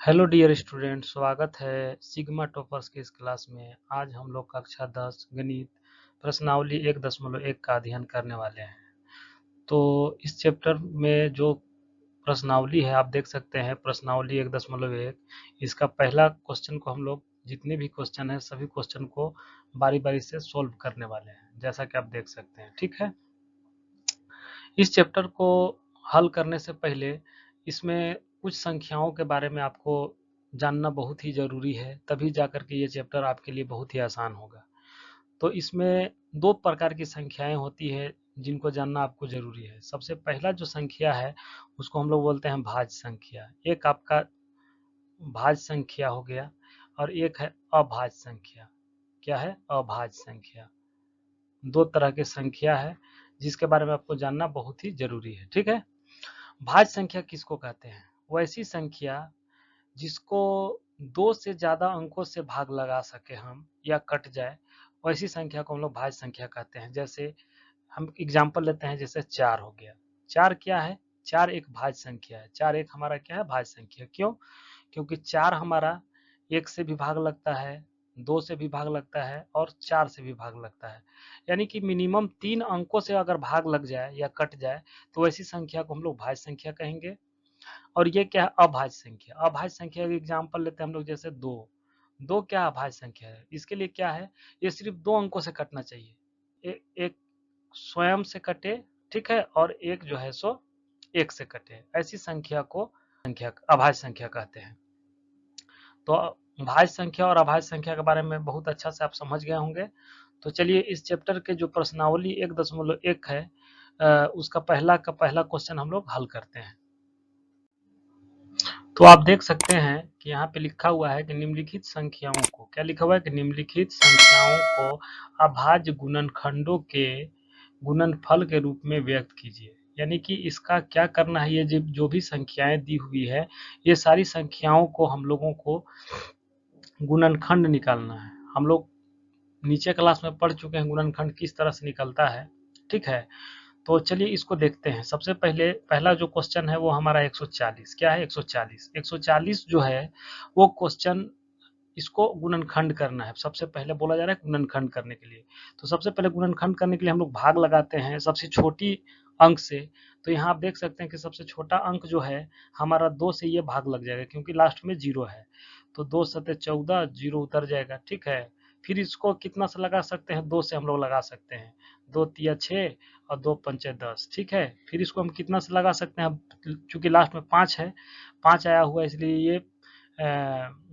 Hello dear student, स्वागत है sigma toppers की इस क्लास में। आज हम लोग कक्षा 10 गणित प्रश्नावली 1.1 का अध्ययन करने वाले हैं। तो इस चैप्टर में जो प्रश्नावली है आप देख सकते हैं, प्रश्नावली 1.1। इसका पहला क्वेश्चन को हम लोग, जितने भी क्वेश्चन है सभी क्वेश्चन को बारी बारी से सोल्व करने वाले हैं, जैसा कि आप देख सकते हैं। ठीक है, इस चैप्टर को हल करने से पहले इसमें कुछ संख्याओं के बारे में आपको जानना बहुत ही ज़रूरी है, तभी जाकर के ये चैप्टर आपके लिए बहुत ही आसान होगा। तो इसमें दो प्रकार की संख्याएं होती है जिनको जानना आपको ज़रूरी है। सबसे पहला जो संख्या है उसको हम लोग बोलते हैं भाज्य संख्या। एक आपका भाज्य संख्या हो गया और एक है अभाज्य संख्या। क्या है? अभाज्य संख्या। दो तरह की संख्या है जिसके बारे में आपको जानना बहुत ही जरूरी है। ठीक है, भाज्य संख्या किसको कहते हैं? वैसी संख्या जिसको दो से ज्यादा अंकों से भाग लगा सके हम या कट जाए, वैसी संख्या को हम लोग भाज्य संख्या कहते हैं। जैसे हम एग्जांपल लेते हैं, जैसे 4 हो गया। 4 क्या है? 4 एक भाज्य संख्या है। 4 एक हमारा क्या है? भाज्य संख्या। क्यों? क्योंकि 4 हमारा 1 से भी भाग लगता है, 2 से भी भाग लगता है और 4 से भी भाग लगता है। यानी कि मिनिमम 3 अंकों से अगर भाग लग जाए या कट जाए तो ऐसी संख्या को हम लोग भाज्य संख्या कहेंगे। और ये क्या है? अभाज्य संख्या। अभाज्य संख्या का एग्जांपल लेते हैं हम लोग, जैसे 2। 2 क्या अभाज्य संख्या है? इसके लिए क्या है? ये सिर्फ 2 अंकों से कटना चाहिए। एक स्वयं से कटे, ठीक है, और एक जो है सो 1 से कटे। ऐसी संख्या को संख्या अभाज्य संख्या कहते हैं। तो भाज्य संख्या और अभाज्य संख्या के बारे में बहुत अच्छा से आप समझ गए होंगे। तो चलिए इस चैप्टर के जो प्रश्नावली 1.1 है, उसका पहला क्वेश्चन हम लोग हल करते हैं। तो आप देख सकते हैं कि यहाँ पे लिखा हुआ है कि निम्नलिखित संख्याओं को, क्या लिखा हुआ है कि निम्नलिखित संख्याओं को अभाज्य गुणनखंडों के गुणनफल के रूप में व्यक्त कीजिए। यानी कि इसका क्या करना है, ये जो भी संख्याएं दी हुई है, ये सारी संख्याओं को हम लोगों को गुणनखंड निकालना है। हम लोग नीचे क्लास में पढ़ चुके हैं गुणनखंड किस तरह से निकलता है। ठीक है, तो चलिए इसको देखते हैं। सबसे पहले पहला जो क्वेश्चन है वो हमारा 140। क्या है? 140। 140 जो है वो क्वेश्चन, इसको गुणनखंड करना है। सबसे पहले बोला जा रहा है गुणनखंड करने के लिए। तो सबसे पहले गुणनखंड करने के लिए हम लोग भाग लगाते हैं सबसे छोटी अंक से। तो यहाँ आप देख सकते हैं कि सबसे छोटा अंक जो है हमारा 2 से ये भाग लग जाएगा, क्योंकि लास्ट में 0 है। तो 2 सते 14, 0 उतर जाएगा। ठीक है, फिर इसको कितना से लगा सकते हैं? 2 से हम लोग लगा सकते हैं। 2 तिया 6 और 2 पंचे 10। ठीक है, फिर इसको हम कितना से लगा सकते हैं? चूंकि लास्ट में 5 है, 5 आया हुआ है, इसलिए ये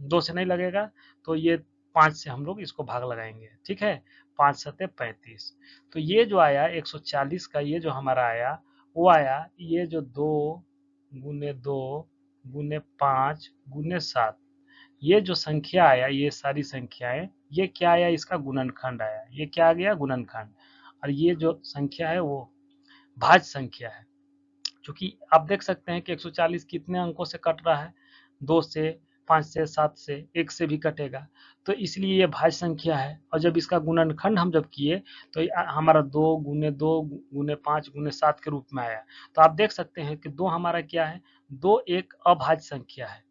2 से नहीं लगेगा। तो ये 5 से हम लोग इसको भाग लगाएंगे। ठीक है, 5 सते 35। तो ये जो आया 140 का, ये जो हमारा आया वो आया, ये जो 2 गुने 2 गुने 5 गुने 7, ये जो संख्या आया, ये सारी संख्याएं, ये क्या आया? इसका गुणनखंड आया। ये क्या आ गया? गुणनखंड। और ये जो संख्या है वो भाज्य संख्या है। क्योंकि आप देख सकते हैं कि 140 कितने अंकों से कट रहा है? 2 से, 5 से, 7 से, 1 से भी कटेगा। तो इसलिए ये भाज्य संख्या है। और जब इसका गुणनखंड हम जब किए तो हमारा 2 गुने 2 गुने 5 गुने 7 के रूप में आया। तो आप देख सकते हैं कि 2 हमारा क्या है? 2 एक अभाज्य संख्या है।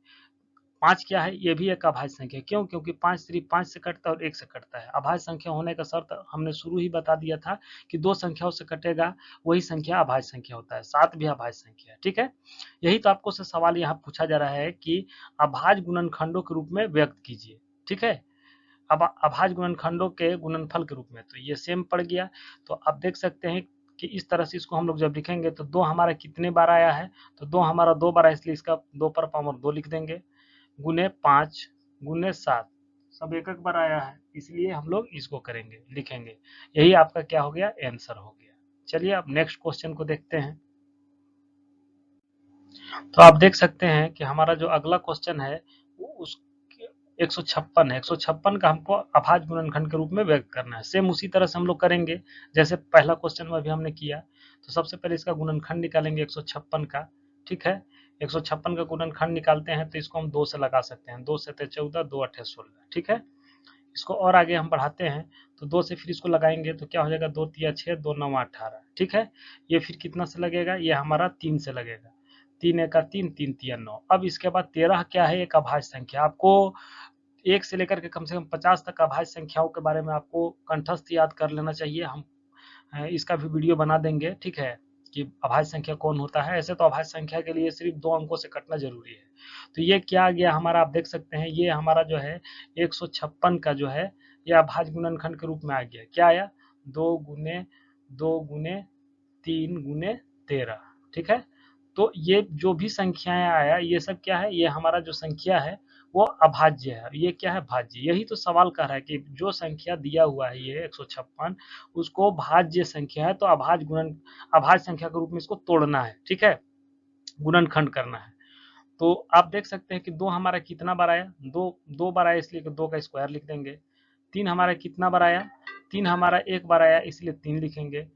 5 क्या है? ये भी एक अभाज्य संख्या। क्यों? क्योंकि 5 सिर्फ 5 से कटता है और 1 से कटता है। अभाज्य संख्या होने का शर्त हमने शुरू ही बता दिया था कि 2 संख्याओं से कटेगा वही संख्या अभाज्य संख्या होता है। 7 भी अभाज्य संख्या है। ठीक है, यही तो आपको से सवाल यहाँ पूछा जा रहा है कि अभाज्य गुणनखंडों के रूप में व्यक्त कीजिए। ठीक है, अब अभाज्य गुणनखंडों के गुणनफल के रूप में, तो ये सेम पड़ गया। तो आप देख सकते हैं कि इस तरह से इसको हम लोग जब लिखेंगे तो 2 हमारा कितने बार आया है? तो 2 हमारा 2 बार है, इसलिए इसका 2 पर पावर 2 लिख देंगे। गुने 5 गुने 7, सब एक एक बार आया है, इसलिए हम लोग इसको करेंगे, लिखेंगे। यही आपका क्या हो गया? आंसर हो गया। चलिए अब नेक्स्ट क्वेश्चन को देखते हैं। तो आप देख सकते हैं कि हमारा जो अगला क्वेश्चन है उस 156 है। 156 का हमको अभाज्य गुणनखंड के रूप में व्यक्त करना है। सेम उसी तरह से हम लोग करेंगे जैसे पहला क्वेश्चन में भी हमने किया। तो सबसे पहले इसका गुणनखंड निकालेंगे 156 का। ठीक है, 156 का गुणनखंड निकालते हैं तो इसको हम 2 से लगा सकते हैं। 2 सते 14, 2 अठे 16। ठीक है, इसको और आगे हम बढ़ाते हैं तो 2 से फिर इसको लगाएंगे तो क्या हो जाएगा? 2 तिया 6, 2 9 18। ठीक है, ये फिर कितना से लगेगा? ये हमारा 3 से लगेगा। 3 एका 3, 3 तिया 9। अब इसके बाद 13 क्या है, एक अभाज्य संख्या। आपको 1 से लेकर के कम से कम 50 तक अभाज्य संख्याओं के बारे में आपको कंठस्थ याद कर लेना चाहिए। हम इसका भी वीडियो बना देंगे, ठीक है, कि अभाज्य संख्या कौन होता है। ऐसे तो अभाज्य संख्या के लिए सिर्फ 2 अंकों से कटना जरूरी है। तो ये क्या आ गया हमारा, आप देख सकते हैं, ये हमारा जो है 156 का जो है ये अभाज्य गुणनखंड के रूप में आ गया। क्या आया, 2 गुने 2 गुने 3 गुने 13, ठीक है। तो ये जो भी संख्याएं आया, ये सब क्या है, ये हमारा जो संख्या है वो अभाज्य है। ये क्या है, भाज्य। यही तो सवाल कर रहा है कि जो संख्या दिया हुआ है ये 156, उसको भाज्य संख्या है तो अभाज्य संख्या के रूप में इसको तोड़ना है, ठीक है, गुणनखंड करना है। तो आप देख सकते हैं कि 2 हमारा कितना बार आया, 2 बार आया, इसलिए 2 का स्क्वायर लिख देंगे। 3 हमारा कितना बार आया, 3 हमारा एक बार आया, इसलिए 3 लिखेंगे।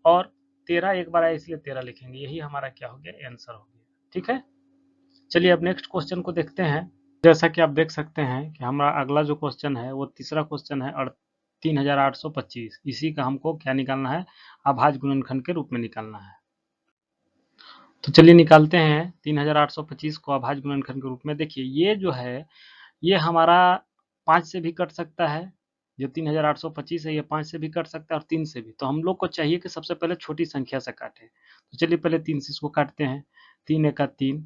और 13 एक बार आया, इसलिए 13 लिखेंगे। यही हमारा क्या हो गया, आंसर हो गया, ठीक है। चलिए अब नेक्स्ट क्वेश्चन को देखते हैं। जैसा कि आप देख सकते हैं कि हमारा अगला जो क्वेश्चन है वो तीसरा क्वेश्चन है, और 3825। इसी का हमको क्या निकालना है, अभाज्य गुणनखंड के रूप में निकालना है। तो चलिए निकालते हैं 3825 को अभाज्य गुणनखंड के रूप में। देखिए ये जो है ये हमारा 5 से भी कट सकता है। जो 3825 है ये 5 से भी कट सकता है और 3 से भी। तो हम लोग को चाहिए कि सबसे पहले छोटी संख्या से काटे। तो चलिए पहले 3 से इसको काटते हैं। 3 एका 3,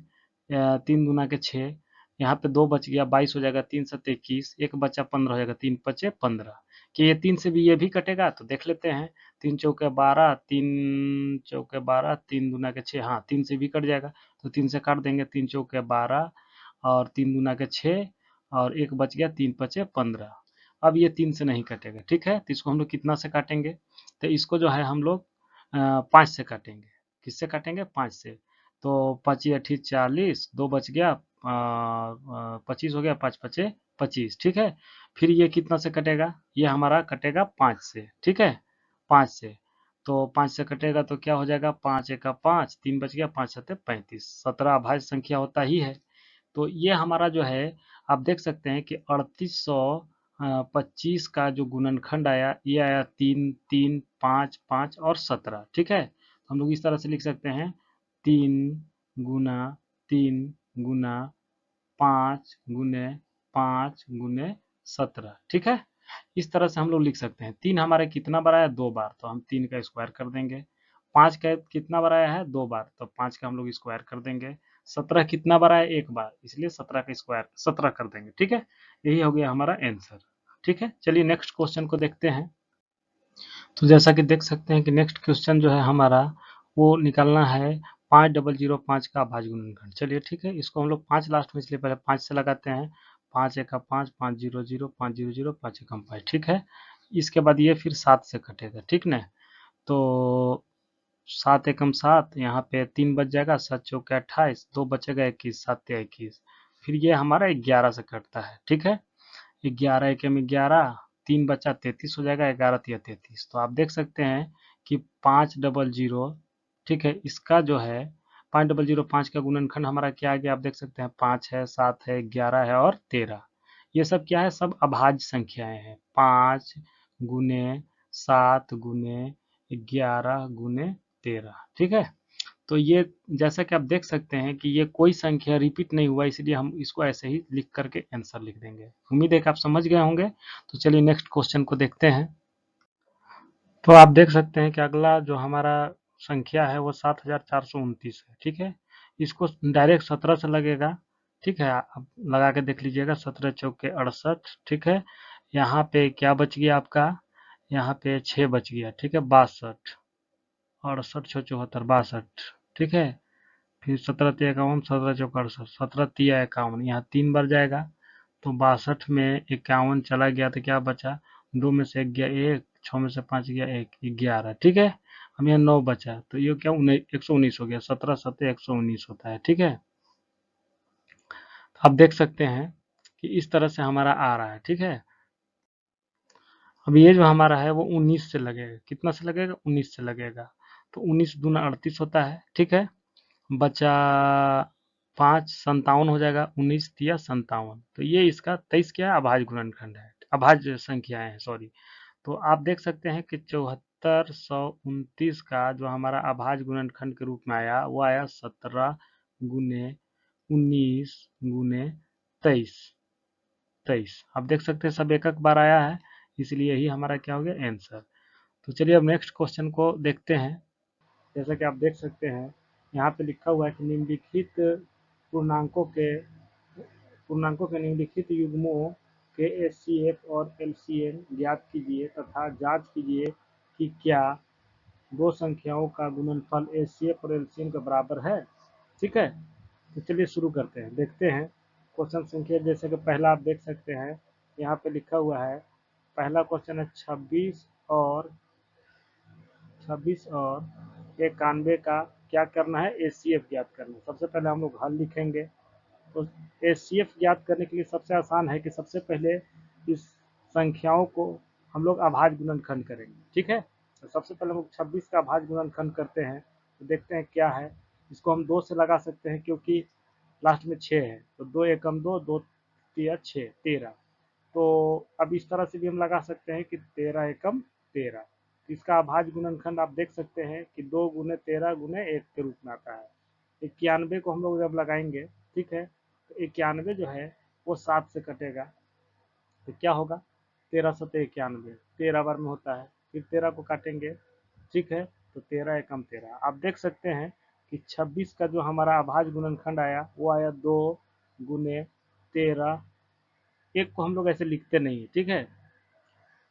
3 दूना के 6, यहाँ पे 2 बच गया, 22 हो जाएगा, 3 सत्ते 21, एक बचा 15 हो जाएगा, 3 पचे 15। कि ये 3 से भी ये भी कटेगा, तो देख लेते हैं। 3 चौके 12, 3 चौके 12, 3 दूना के 6, हाँ 3 से भी कट जाएगा। तो 3 से काट देंगे, 3 चौके 12 और 3 दूना के 6 और एक बच गया, 3 पचे 15। अब ये 3 से नहीं कटेगा, ठीक है। तो इसको हम लोग कितना से काटेंगे, तो इसको जो है हम लोग 5 से काटेंगे। किससे काटेंगे, 5 से। तो 5 अठी 40, 2 बच गया, 25 हो गया, 5 पचे 25, ठीक है। फिर ये कितना से कटेगा, ये हमारा कटेगा 5 से, ठीक है, 5 से। तो 5 से कटेगा तो क्या हो जाएगा, 5 एका 5, 3 बच गया, 5 सत्ते 35, 17 अभाज्य संख्या होता ही है। तो ये हमारा जो है आप देख सकते हैं कि 3825 का जो गुणनखंड आया, ये आया 3 3 5 5 और 17, ठीक है। हम लोग इस तरह से लिख सकते हैं, 3 गुना 3 गुना 5 गुने 5 गुने 17, ठीक है। इस तरह से हम लोग लिख सकते हैं। 3 हमारे कितना बार आया, 2 बार, तो हम 3 का स्क्वायर कर देंगे। 5 का कितना बार आया है, 2 बार, तो 5 का हम लोग स्क्वायर कर देंगे। 17 कितना बार आया, 1 बार, इसलिए 17 का स्क्वायर 17 कर देंगे, ठीक है। यही हो गया हमारा आंसर, ठीक है। चलिए नेक्स्ट क्वेश्चन को देखते हैं। तो जैसा कि देख सकते हैं कि नेक्स्ट क्वेश्चन जो है हमारा वो निकालना है 5005 का अभाज्य गुणनखंड। चलिए ठीक है, इसको हम लोग 5 लास्ट में, इसलिए पहले 5 से लगाते हैं। 5 एका 5, 5 0 0, 5 0 0, 5 एकम 5, ठीक है। इसके बाद ये फिर 7 से कटेगा, ठीक ना। तो 7 एकम 7, यहाँ पे 3 बच जाएगा, 7 चौके 28, 2 बचेगा 21, 7 21। फिर ये हमारा 11 से कटता है, ठीक है। 11 एकम 11, 3 बचा 33 हो जाएगा, 11 तिया 33। तो आप देख सकते हैं कि 500, ठीक है, इसका जो है 5005 का गुणनखंड हमारा क्या आ गया, आप देख सकते हैं 5 है, 7 है, 11 है और 13। ये सब क्या है, सब अभाज्य संख्याएं हैं। 5 गुने 7 गुने 11 गुने 13, ठीक है। तो ये जैसा कि आप देख सकते हैं कि ये कोई संख्या रिपीट नहीं हुआ, इसलिए हम इसको ऐसे ही लिख करके आंसर लिख देंगे। उम्मीद है कि आप समझ गए होंगे। तो चलिए नेक्स्ट क्वेश्चन को देखते हैं। तो आप देख सकते हैं कि अगला जो हमारा संख्या है वो 7429 है, ठीक है। इसको डायरेक्ट 17 से लगेगा, ठीक है। आप लगा के देख लीजिएगा, 17 चौके 68, ठीक है। यहाँ पे क्या बच गया आपका, यहाँ पे 6 बच गया, ठीक है, 62, 68 छः 74, 62, ठीक है। फिर 17 तिया 51, 17 चौका 68, 17 तिया 51, यहाँ 3 बार जाएगा। तो 62 में 51 चला गया तो क्या बचा, 2 में से 1 गया 1, 6 में से 5 गया 1, 11, ठीक है। हम यहाँ 9 बचा, तो ये क्या 119 हो गया। 17 सत्ते 119 होता है, ठीक है। आप देख सकते हैं कि इस तरह से हमारा आ रहा है, ठीक है। अब ये जो हमारा है वो 19 से लगेगा। कितना से लगेगा, 19 से लगेगा। तो 19 दूना 38 होता है, ठीक है। बचा 5, 57 हो जाएगा, 19 तिया 57। तो ये इसका 23 क्या है, अभाज्य गुणनखंड है, अभाज्य संख्याएं हैं, सॉरी। तो आप देख सकते हैं कि 7429 का जो हमारा अभाज्य गुणनखंड के रूप में आया वो आया 17 गुने 19 गुने 23। आप देख सकते हैं सब एक एक बार आया है, इसलिए यही हमारा क्या हो गया आंसर। तो चलिए अब नेक्स्ट क्वेश्चन को देखते हैं। जैसा कि आप देख सकते हैं यहाँ पे लिखा हुआ है कि निम्नलिखित पूर्णांकों के निम्नलिखित युग्मों के एचसीएफ और एलसीएम ज्ञात कीजिए तथा जांच कीजिए कि क्या दो संख्याओं का गुणनफल एचसीएफ और एलसीएम के बराबर है। ठीक है, तो चलिए शुरू करते हैं, देखते हैं क्वेश्चन संख्या। जैसे कि पहला आप देख सकते हैं यहाँ पे लिखा हुआ है, पहला क्वेश्चन है 26 और 91 का क्या करना है, एचसीएफ ज्ञात करना है। सबसे पहले हम लोग हल लिखेंगे। तो एचसीएफ ज्ञात करने के लिए सबसे आसान है कि सबसे पहले इस संख्याओं को हम लोग अभाज्य गुणनखंड करेंगे। ठीक है, तो सबसे पहले हम लोग 26 का अभाज्य गुणनखंड करते हैं, तो देखते हैं क्या है। इसको हम 2 से लगा सकते हैं क्योंकि लास्ट में 6 है, तो 2 एकम 2, 2 तिया 6, 13। तो अब इस तरह से भी हम लगा सकते हैं कि 13 एकम 13। तो इसका अभाज्य गुणनखंड आप देख सकते हैं कि 2 गुने 13 गुने 1 के रूप में आता है। 91 को हम लोग जब लगाएंगे, ठीक है, तो 91 जो है वो 7 से कटेगा, तो क्या होगा 13 सत 91, 13 बार में होता है। फिर 13 को काटेंगे, ठीक है, तो 13 एकम 13। आप देख सकते हैं कि 26 का जो हमारा अभाज्य गुणनखंड आया वो आया 2 गुने 13। एक को हम लोग ऐसे लिखते नहीं है, ठीक है,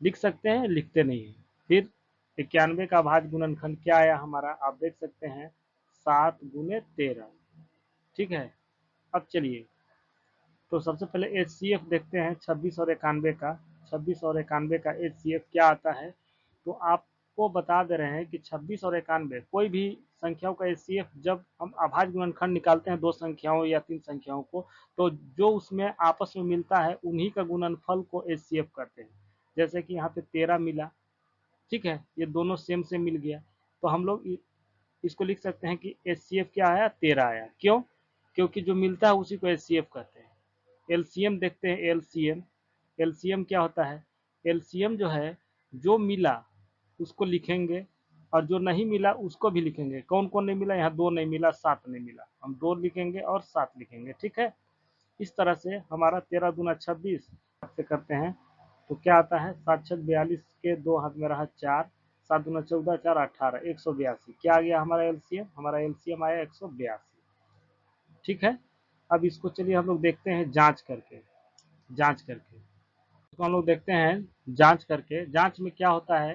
लिख सकते हैं, लिखते नहीं है। फिर 91 का अभाज्य गुणनखंड क्या आया हमारा, आप देख सकते हैं 7 गुने 13। ठीक है, अब चलिए तो सबसे पहले एचसीएफ देखते हैं 26 और 91 का। 26 और 91 का एचसीएफ क्या आता है, तो आपको बता दे रहे हैं कि 26 और 91 कोई भी संख्याओं का एचसीएफ जब हम अभाज्य गुणनखंड निकालते हैं दो संख्याओं या तीन संख्याओं को, तो जो उसमें आपस में मिलता है उन्हीं का गुणनफल को एचसीएफ करते हैं। जैसे कि यहाँ पे 13 मिला, ठीक है, ये दोनों सेम से मिल गया, तो हम लोग इसको लिख सकते हैं कि एचसीएफ क्या आया, 13 आया। क्यों, क्योंकि जो मिलता है उसी को एचसीएफ कहते हैं। एलसीएम देखते हैं, एलसीएम एलसीएम क्या होता है, एलसीएम जो है जो मिला उसको लिखेंगे और जो नहीं मिला उसको भी लिखेंगे। कौन कौन नहीं मिला, यहाँ 2 नहीं मिला, 7 नहीं मिला, हम 2 लिखेंगे और 7 लिखेंगे। ठीक है, इस तरह से हमारा 13 दूना 26 से करते हैं, तो क्या आता है 7 छक 42 के 2 हाथ में रहा 4, 7 दूना 14, 4 18, 182। क्या आ गया हमारा एलसीएम, हमारा एलसीएम आया 182। ठीक है, अब इसको चलिए हम लोग देखते हैं जांच करके इसको हम लोग देखते हैं जांच करके। जांच में क्या होता है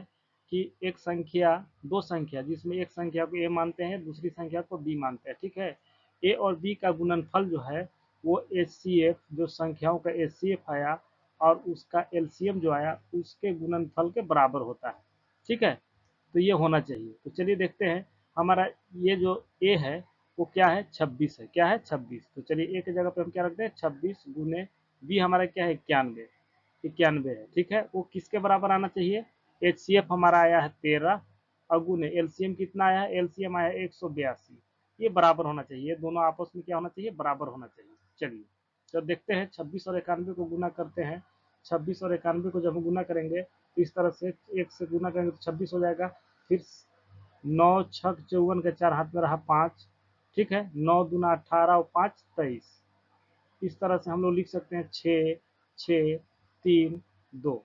कि एक संख्या, दो संख्या जिसमें एक संख्या को ए मानते हैं दूसरी संख्या को बी मानते हैं, ठीक है, ए और बी का गुणनफल जो है वो एचसीएफ, जो संख्याओं का एचसीएफ आया और उसका एलसीएम जो आया उसके गुणनफल के बराबर होता है। ठीक है, तो ये होना चाहिए। तो चलिए देखते हैं, हमारा ये जो ए है वो क्या है 26 है, क्या है 26। तो चलिए ए की जगह पे हम क्या रखते हैं 26 गुने बी हमारा क्या है 91 है। ठीक है, वो किसके बराबर आना चाहिए, एचसीएफ हमारा आया है 13 और गुने एलसीएम कितना आया है, एलसीएम आया है 182। ये बराबर होना चाहिए, दोनों आपस में क्या होना चाहिए, बराबर होना चाहिए। चलिए तो देखते हैं 26 और 91 को गुना करते हैं। 26 और 91 को जब हम गुना करेंगे तो इस तरह से एक से गुना करेंगे तो 26 हो जाएगा। फिर 9 छक 54 के 4 हाथ में रहा 5, ठीक है, 9 दूना 18 और 5 23। इस तरह से हम लोग लिख सकते हैं 6 6 3 2।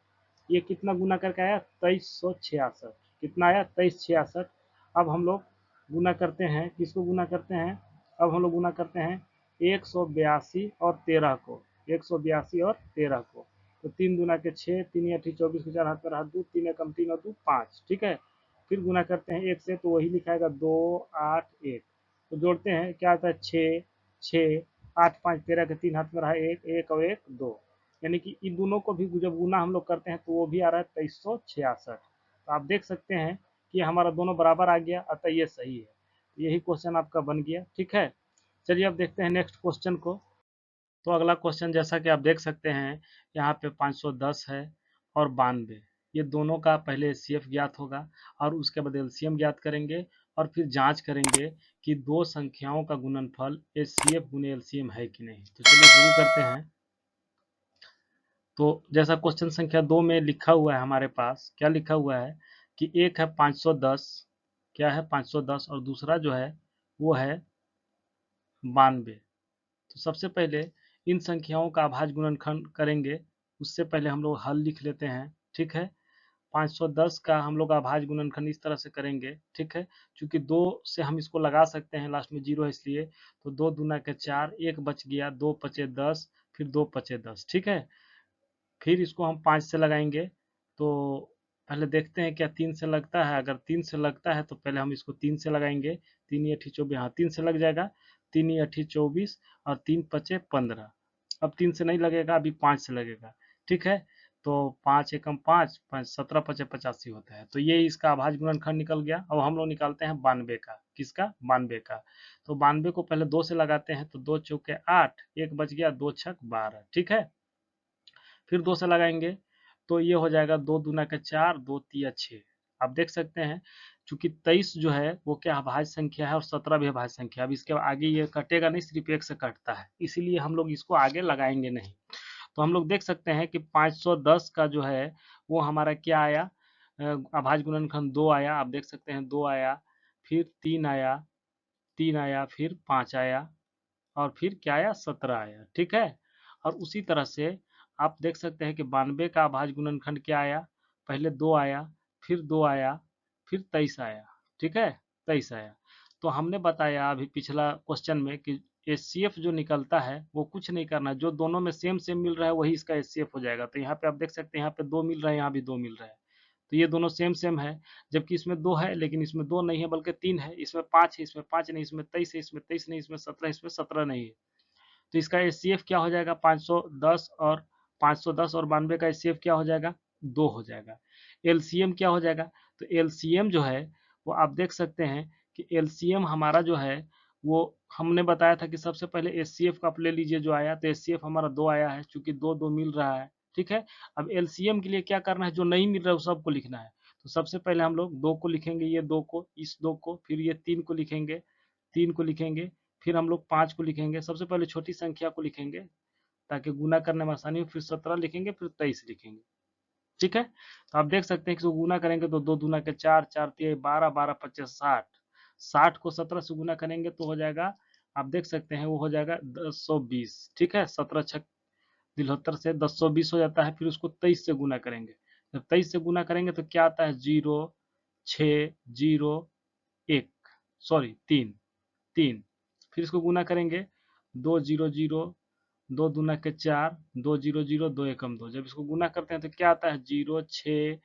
ये कितना गुना करके आया 2366, कितना आया 2366। अब हम लोग गुना करते हैं, किसको गुना करते हैं, अब हम लोग गुना करते हैं 182 और 13 को, 182 और 13 को। तो 3 दूना के 6, 3 अठी 24 के 4 हाथ पर हाथ 2, 3 एकम 3 और 2 5। ठीक है, फिर गुना करते हैं 1 से, तो वही लिखाएगा 2 8 1। तो जोड़ते हैं क्या आता है 6 6 8 5 13 के 3 हाथ में रहा 1 1 और 1 2, यानी कि इन दोनों को भी जब गुना हम लोग करते हैं तो वो भी आ रहा है 2366। तो आप देख सकते हैं कि हमारा दोनों बराबर आ गया, अतः ये सही है। यही क्वेश्चन आपका बन गया। ठीक है, चलिए अब देखते हैं नेक्स्ट क्वेश्चन को। तो अगला क्वेश्चन जैसा कि आप देख सकते हैं यहाँ पे 510 है और 92, ये दोनों का पहले एचसीएफ ज्ञात होगा और उसके बाद एलसीएम ज्ञात करेंगे और फिर जांच करेंगे कि दो संख्याओं का गुणनफल एचसीएफ गुने एलसीएम है कि नहीं। तो चलिए शुरू करते हैं। तो जैसा क्वेश्चन संख्या 2 में लिखा हुआ है, हमारे पास क्या लिखा हुआ है कि एक है 510, क्या है 510 और दूसरा जो है वो है 92। तो सबसे पहले इन संख्याओं का अभाज्य गुणनखंड करेंगे, उससे पहले हम लोग हल लिख लेते हैं। ठीक है, 510 का हम लोग अभाज्य गुणनखंड इस तरह से करेंगे। ठीक है, चूंकि 2 से हम इसको लगा सकते हैं, लास्ट में 0 है इसलिए, तो 2 दूना के 4, 1 बच गया, 2 पचे 10, फिर 2 पचे 10। ठीक है, फिर इसको हम 5 से लगाएंगे, तो पहले देखते हैं क्या 3 से लगता है। अगर 3 से लगता है तो पहले हम इसको 3 से लगाएंगे। 3 अठी 24, हाँ 3 से लग जाएगा। 3 अठी 24 और 3 पचे 15। अब 3 से नहीं लगेगा, अभी 5 से लगेगा। ठीक है, तो 5 एकम 5, 17 पचे 85 होता है। तो ये इसका अभाज्य गुणनखंड निकल गया। अब हम लोग निकालते हैं 92 का। किसका? 92 का। तो 92 को पहले 2 से लगाते हैं, तो 2 चौके 8, 1 बच गया, 2 छक 12। ठीक है, फिर 2 से लगाएंगे, तो ये हो जाएगा 2 दूना का 4, 2 तिया 6। आप देख सकते हैं चूंकि 23 जो है वो क्या अभाज्य संख्या है और 17 भी अभाज्य संख्या है। अब इसके आगे ये कटेगा नहीं, सिर्फ 1 से कटता है, इसीलिए हम लोग इसको आगे लगाएंगे नहीं। तो हम लोग देख सकते हैं कि 510 का जो है वो हमारा क्या आया, अभाज्य गुणनखंड 2 आया। आप देख सकते हैं 2 आया, फिर 3 आया, 3 आया, फिर 5 आया, और फिर क्या आया, 17 आया। ठीक है, और उसी तरह से आप देख सकते हैं कि 92 का अभाज्य गुणनखंड क्या आया, पहले 2 आया, फिर 2 आया, फिर 23 आया। ठीक है, 23 आया। तो हमने बताया अभी पिछला क्वेश्चन में कि एचसीएफ जो निकलता है वो कुछ नहीं करना, जो दोनों में सेम सेम मिल रहा है वही इसका एचसीएफ हो जाएगा। तो यहाँ पे आप देख सकते हैं यहाँ पे 2 मिल रहा है, यहाँ भी 2 मिल रहा है, तो ये दोनों सेम सेम है। जबकि इसमें 2 है, लेकिन इसमें 2 नहीं है बल्कि 3 है। इसमें 5 है, इसमें 5 नहीं, इसमें 23 है, इसमें 23 नहीं, इसमें 17, इसमें 17 नहीं है। तो इसका एचसीएफ क्या हो जाएगा, 510 और 510 और 92 का एचसीएफ क्या हो जाएगा, 2 हो जाएगा। एलसीएम क्या हो जाएगा, तो एलसीएम जो है वो आप देख सकते हैं कि एलसीएम हमारा जो है वो हमने बताया था कि सबसे पहले एचसीएफ का आप ले लीजिए जो आया, तो एचसीएफ हमारा 2 आया है, चूंकि 2 2 मिल रहा है। ठीक है, अब एलसीएम के लिए क्या करना है, जो नहीं मिल रहा है वो सबको लिखना है। तो सबसे पहले हम लोग 2 को लिखेंगे, ये 2 को, इस 2 को, फिर ये 3 को लिखेंगे, 3 को लिखेंगे, फिर हम लोग 5 को लिखेंगे। सबसे पहले छोटी संख्या को लिखेंगे ताकि गुना करने में आसानी हो, फिर 17 लिखेंगे, फिर 23 लिखेंगे। ठीक है, तो आप देख सकते हैं कि इसको गुना करेंगे तो 2 दूना के 4, 4 तिया 12, 12 पच्चे 60। 60 को 17 से गुना करेंगे तो हो जाएगा, आप देख सकते हैं वो हो जाएगा 1020। ठीक है, 17 छक 73 से 1020 हो जाता है। फिर उसको 23 से गुना करेंगे, जब 23 से गुना करेंगे तो क्या आता है, 0 6 0 1, सॉरी 3 3। फिर इसको गुना करेंगे, 2 0 0, 2 दूना के 4, 2 0 0, 2 एकम 2। जब इसको गुना करते हैं तो क्या आता है, 0 6,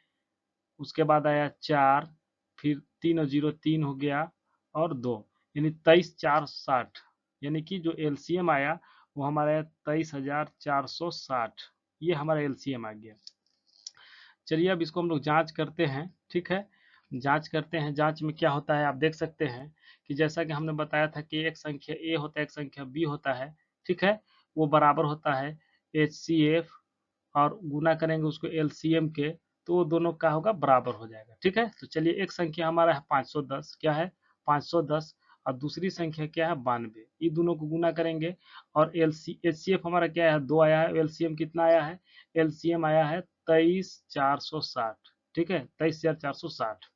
उसके बाद आया 4, फिर 3 और 0 3 हो गया, और 2, यानी 23 4 60। यानी कि जो एलसीएम आया वो हमारा 23,460, ये हमारा एलसीएम आ गया। चलिए अब इसको हम लोग जांच करते हैं। ठीक है, जांच करते हैं। जांच में क्या होता है, आप देख सकते हैं कि जैसा कि हमने बताया था कि एक संख्या ए होता है, एक संख्या बी होता है। ठीक है, वो बराबर होता है एच सी एफ, और गुना करेंगे उसको एलसीएम के, तो वो दोनों का होगा, बराबर हो जाएगा। ठीक है, तो चलिए एक संख्या हमारा है 510, क्या है 510, और दूसरी संख्या क्या है 92। ये दोनों को गुना करेंगे, और एचसीएफ हमारा क्या है, 2 आया है, एलसीएम कितना आया है, एलसीएम आया है 23,460। ठीक है, 23,460।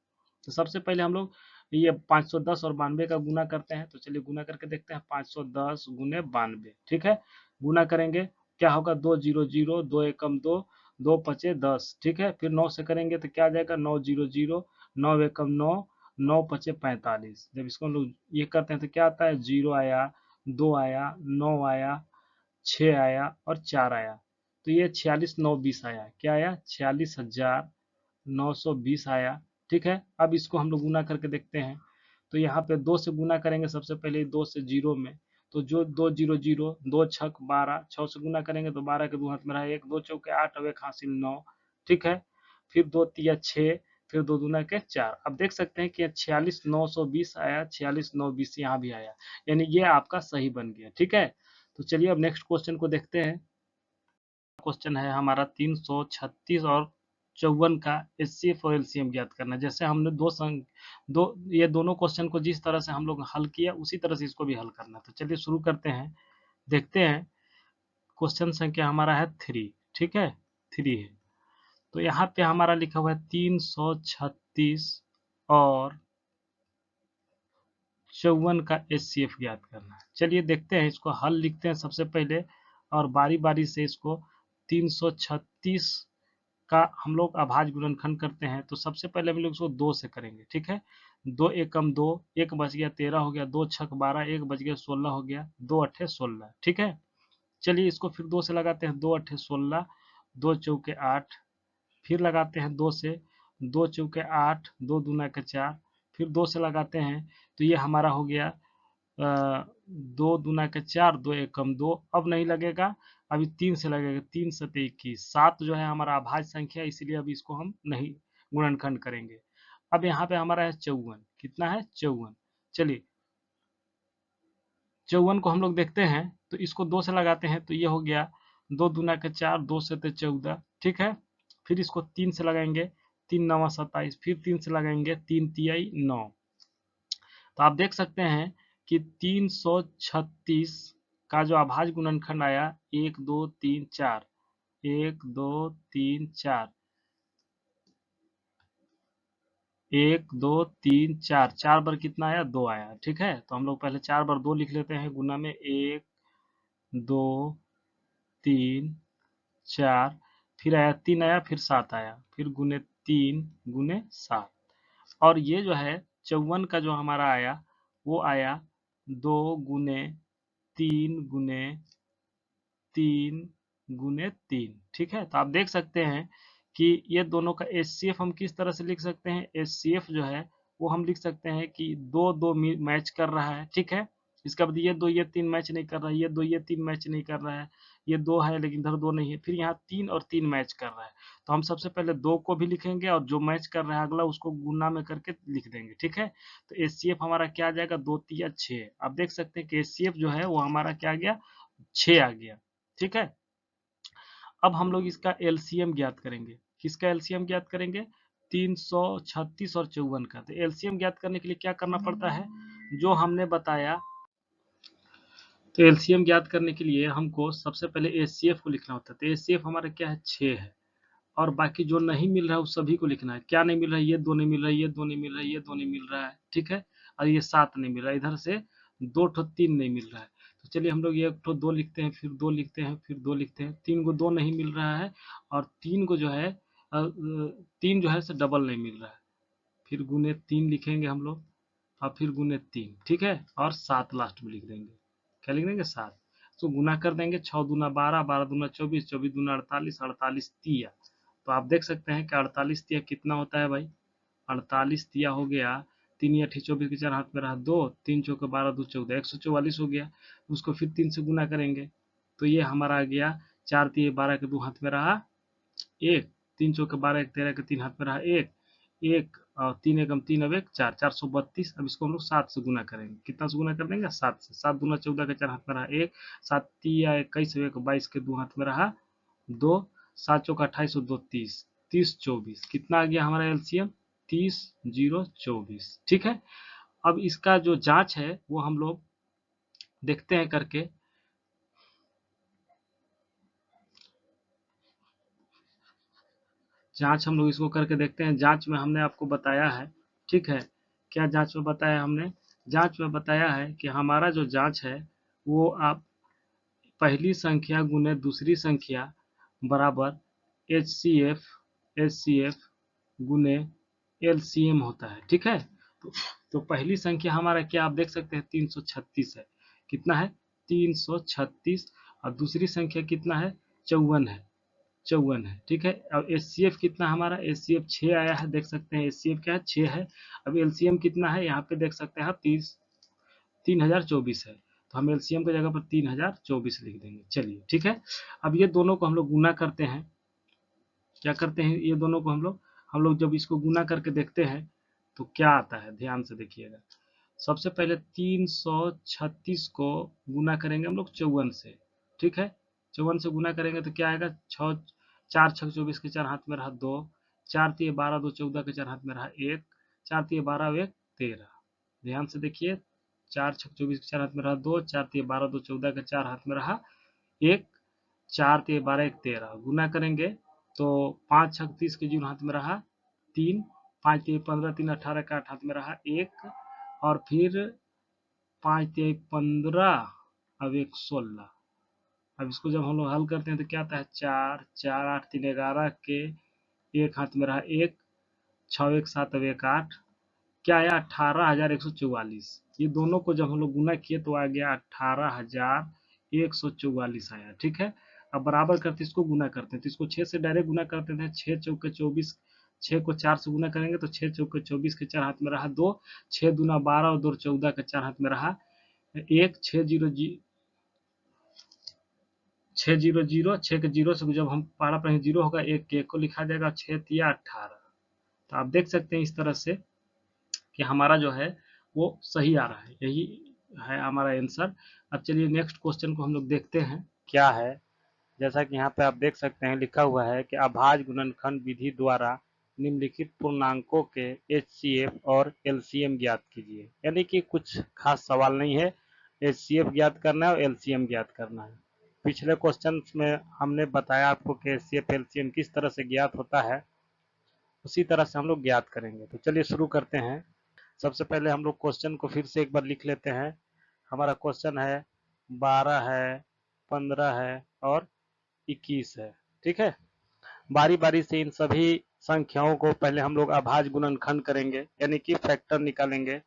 तो सबसे पहले हम लोग ये 510 और 92 का गुना करते हैं। तो चलिए गुना करके देखते हैं, 510 गुने 92। ठीक है, गुना करेंगे, क्या होगा, 2 0 0, 2 एकम 2, 2 पचे 10। ठीक है, फिर 9 से करेंगे तो क्या आ जाएगा, 9 0 0, 9 एकम 9, 9 पचे 45। जब इसको हम लोग ये करते हैं तो क्या आता है, 0 आया, 2 आया, 9 आया, 6 आया, और 4 आया। तो ये 46 9 20 आया, क्या आया, 46,920 आया। ठीक है, अब इसको हम लोग गुना करके देखते हैं। तो यहाँ पे 2 से गुना करेंगे, सबसे पहले 2 से 0 में, तो जो 2 0 0, 2 छक 12, 6 से गुना करेंगे तो 12 के 2 हाथ में रहा 1, 2 चौके 8 और 1 हासिल 9। ठीक है, फिर 2 तिया 6, फिर 2 दूना के 4। अब देख सकते हैं कि 46,920 आया, 46,920 यहाँ भी आया, यानी ये आपका सही बन गया। ठीक है, तो चलिए अब नेक्स्ट क्वेश्चन को देखते हैं। क्वेश्चन है हमारा 336 और 54 का एचसीएफ और एलसीएम ज्ञात करना। जैसे हमने दो ये दोनों क्वेश्चन को जिस तरह से हम लोग हल किया उसी तरह से इसको भी हल करना। तो चलिए शुरू करते हैं, देखते हैं। क्वेश्चन संख्या हमारा है 3। ठीक है, 3 है। तो यहाँ पे हमारा लिखा हुआ है 336 और 54 का HCF ज्ञात करना है। चलिए देखते हैं, इसको हल लिखते हैं सबसे पहले और बारी बारी से इसको 336 का हम लोग अभाज्य गुणनखंड करते हैं। तो सबसे पहले हम लोग इसको 2 से करेंगे, ठीक है। 2 एकम 2, 1 बच गया 13 हो गया, 2 छक 12, 1 बच गया 16 हो गया, 2 अट्ठे 16, ठीक है। चलिए इसको फिर 2 से लगाते हैं, 2 अट्ठे 16, 2 चौके 8, फिर लगाते हैं 2 से, 2 चौके 8, 2 दूना के 4, फिर 2 से लगाते हैं तो ये हमारा हो गया 2 दूना के 4, 2 एकम 2, अब नहीं लगेगा, अभी 3 से लगेगा, 3 सते 21, 7 जो है हमारा अभाज्य संख्या, इसीलिए अभी इसको हम नहीं गुणनखंड करेंगे। अब यहाँ पे हमारा है 54, कितना है 54। चलिए 54 को हम लोग देखते हैं तो इसको 2 से लगाते हैं तो ये हो गया 2 दूना के 4, 2 सते 14, ठीक है। फिर इसको 3 से लगाएंगे, 3 नवा 27, फिर 3 से लगाएंगे, 3 तियाई 9। तो आप देख सकते हैं कि 336 का जो अभाज्य गुणनखंड आया 1 2 3 4, 1 2 3 4, 1 2 3 4, 4 बार कितना आया 2 आया, ठीक है। तो हम लोग पहले 4 बार 2 लिख लेते हैं, गुना में 1 2 3 4, फिर आया 3 आया, फिर 7 आया, फिर गुने 3 गुने 7, और ये जो है 54 का जो हमारा आया वो आया 2 गुने 3 गुने 3 गुने 3, ठीक है। तो आप देख सकते हैं कि ये दोनों का HCF हम किस तरह से लिख सकते हैं। HCF जो है वो हम लिख सकते हैं कि 2 2 मैच कर रहा है, ठीक है। इसका मतलब ये 2 ये 3 मैच नहीं कर रहा है, ये 2 ये 3 मैच नहीं कर रहा है, ये 2 है लेकिन इधर 2 नहीं है, फिर यहाँ 3 और 3 मैच कर रहा है। तो हम सबसे पहले 2 को भी लिखेंगे और जो मैच कर रहा है अगला उसको गुना में करके लिख देंगे, ठीक है। तो HCF हमारा क्या आ जाएगा 2 तिया 6। आप देख सकते हैं कि HCF जो है वो हमारा क्या आ गया 6 आ गया, ठीक है। अब हम लोग इसका एलसीएम ज्ञात करेंगे। किसका एलसीएम ज्ञात करेंगे 336 और 54 का। तो एलसीएम ज्ञात करने के लिए क्या करना पड़ता है, जो हमने बताया। तो एलसीएम ज्ञात करने के लिए हमको सबसे पहले एचसीएफ को लिखना होता है। तो एचसीएफ हमारा क्या है 6 है, और बाकी जो नहीं मिल रहा है उस सभी को लिखना है। क्या नहीं मिल रहा है, ये 2 नहीं मिल रहा है, ये 2 नहीं मिल रहा है, ये 2 नहीं मिल रहा है, ठीक है। और ये 7 नहीं मिल रहा है, इधर से 2 ठो 3 नहीं मिल रहा है। तो चलिए हम लोग ये 1 ठो 2 लिखते हैं, फिर 2 लिखते हैं, फिर 2 लिखते हैं। 3 को 2 नहीं मिल रहा है, और 3 को जो है 3 जो है से डबल नहीं मिल रहा है, फिर गुने 3 लिखेंगे हम लोग, और फिर गुने 3, ठीक है। और 7 लास्ट में लिख देंगे। क्या लिख देंगे 7। तो गुना कर देंगे, 6 दूना 12, 12 दूना 24, 24 दूना 48, 48 तिया। तो आप देख सकते हैं कि 48 तिया कितना होता है भाई, 48 तिया हो गया 3 अठी 24 के 4 हाथ में रहा 2, 3 चौके 12 2 14, 144 हो गया। उसको फिर 3 से गुना करेंगे तो ये हमारा आ गया 4 तिये 12 के 2 हाथ में रहा 1, 3 चौके 12 1 13 के 3 हाथ में रहा 1, 1 और 3 एकम 3 अब 1 4, 432। अब इसको हम लोग 7 से गुना करेंगे। कितना से गुना कर देंगे 7 से। 7 दूना 14 के 4 हाथ में रहा 1, 7 तिया 21 1 22 के 2 हाथ में रहा 2, 7 चौका 28 और 2 30, 30 24 कितना आ गया हमारा एलसीएम 30 0 24, ठीक है। अब इसका जो जांच है वो हम लोग देखते हैं करके। जांच हम लोग इसको करके देखते हैं। जांच में हमने आपको बताया है, ठीक है। क्या जांच में बताया हमने, जांच में बताया है कि हमारा जो जांच है वो आप पहली संख्या गुने दूसरी संख्या बराबर एच सी एफ गुने एलसीएम होता है, ठीक है। तो पहली संख्या हमारा क्या आप देख सकते हैं 336 है। कितना है 336, और दूसरी संख्या कितना है 54 है, 54 है, ठीक है। अब एचसीएफ कितना हमारा एचसीएफ 6 आया है, देख सकते हैं एचसीएफ क्या है 6 है। अब एलसीएम कितना है यहाँ पे देख सकते हैं आप 3024 है। तो हम एलसीएम की जगह पर 3024 लिख देंगे। चलिए ठीक है। अब ये दोनों को हम लोग गुना करते हैं। क्या करते हैं ये दोनों को हम लोग जब इसको गुना करके देखते हैं तो क्या आता है, ध्यान से देखिएगा। सबसे पहले 336 को गुना करेंगे हम लोग 54 से, ठीक है। 54 से गुना करेंगे तो क्या आएगा 6 4 6 24 के 4 हाथ में रहा 2, 4 3 12 2 14 के 4 हाथ में रहा 1, 4 3 12 1 13। ध्यान से देखिए 4 6 24 के 4 हाथ में रहा 2, 4 3 12 2 14 के 4 हाथ में रहा 1, 4 3 12 1 13। गुना करेंगे तो 5 6 30 के जीरो हाथ में रहा 3, 5 3 15 3 18 का 8 हाथ में रहा 1, और फिर 5 3 15, अब 1 16। अब इसको जब हम लोग हल करते हैं तो क्या आता है, 4 4 8 3 11 के एक हाथ में रहा 1, 6 1 7, अब 1 8, क्या आया 18,144। ये दोनों को जब हम लोग गुना किए तो आ गया 18,144 आया। ठीक है, अब बराबर करते इसको गुना करते हैं, तो इसको 6 से डायरेक्ट गुना करते हैं, 6 चौके 24, 6 को 4 से गुना करेंगे तो 6 चौके 24 के 4 हाथ में रहा 2, 6 दूना 12 और 2 14 के 4 हाथ में रहा 1, 6 0 6 0 0, 6 के जीरो से जब हम पहाड़ा पर जीरो होगा, एक के एक को लिखा जाएगा, 6 तिया 18। तो आप देख सकते हैं इस तरह से कि हमारा जो है वो सही आ रहा है, यही है हमारा आंसर। अब चलिए नेक्स्ट क्वेश्चन को हम लोग देखते हैं क्या है। जैसा कि यहाँ पे आप देख सकते हैं लिखा हुआ है कि अभाज्य गुणनखंड विधि द्वारा निम्नलिखित पूर्णांकों के एचसीएफ और एलसीएम ज्ञात कीजिए। यानी कि कुछ खास सवाल नहीं है, एचसीएफ ज्ञात करना है और एलसीएम ज्ञात करना है। पिछले क्वेश्चन में हमने बताया आपको कि एचसीएफ एलसीएम किस तरह से ज्ञात होता है, उसी तरह से हम लोग ज्ञात करेंगे। तो चलिए शुरू करते हैं। सबसे पहले हम लोग क्वेश्चन को फिर से एक बार लिख लेते हैं। हमारा क्वेश्चन है 12 है, 15 है और 21 है। ठीक है, बारी बारी से इन सभी संख्याओं को पहले हम लोग अभाज्य गुणनखंड करेंगे, यानी कि फैक्टर निकालेंगे।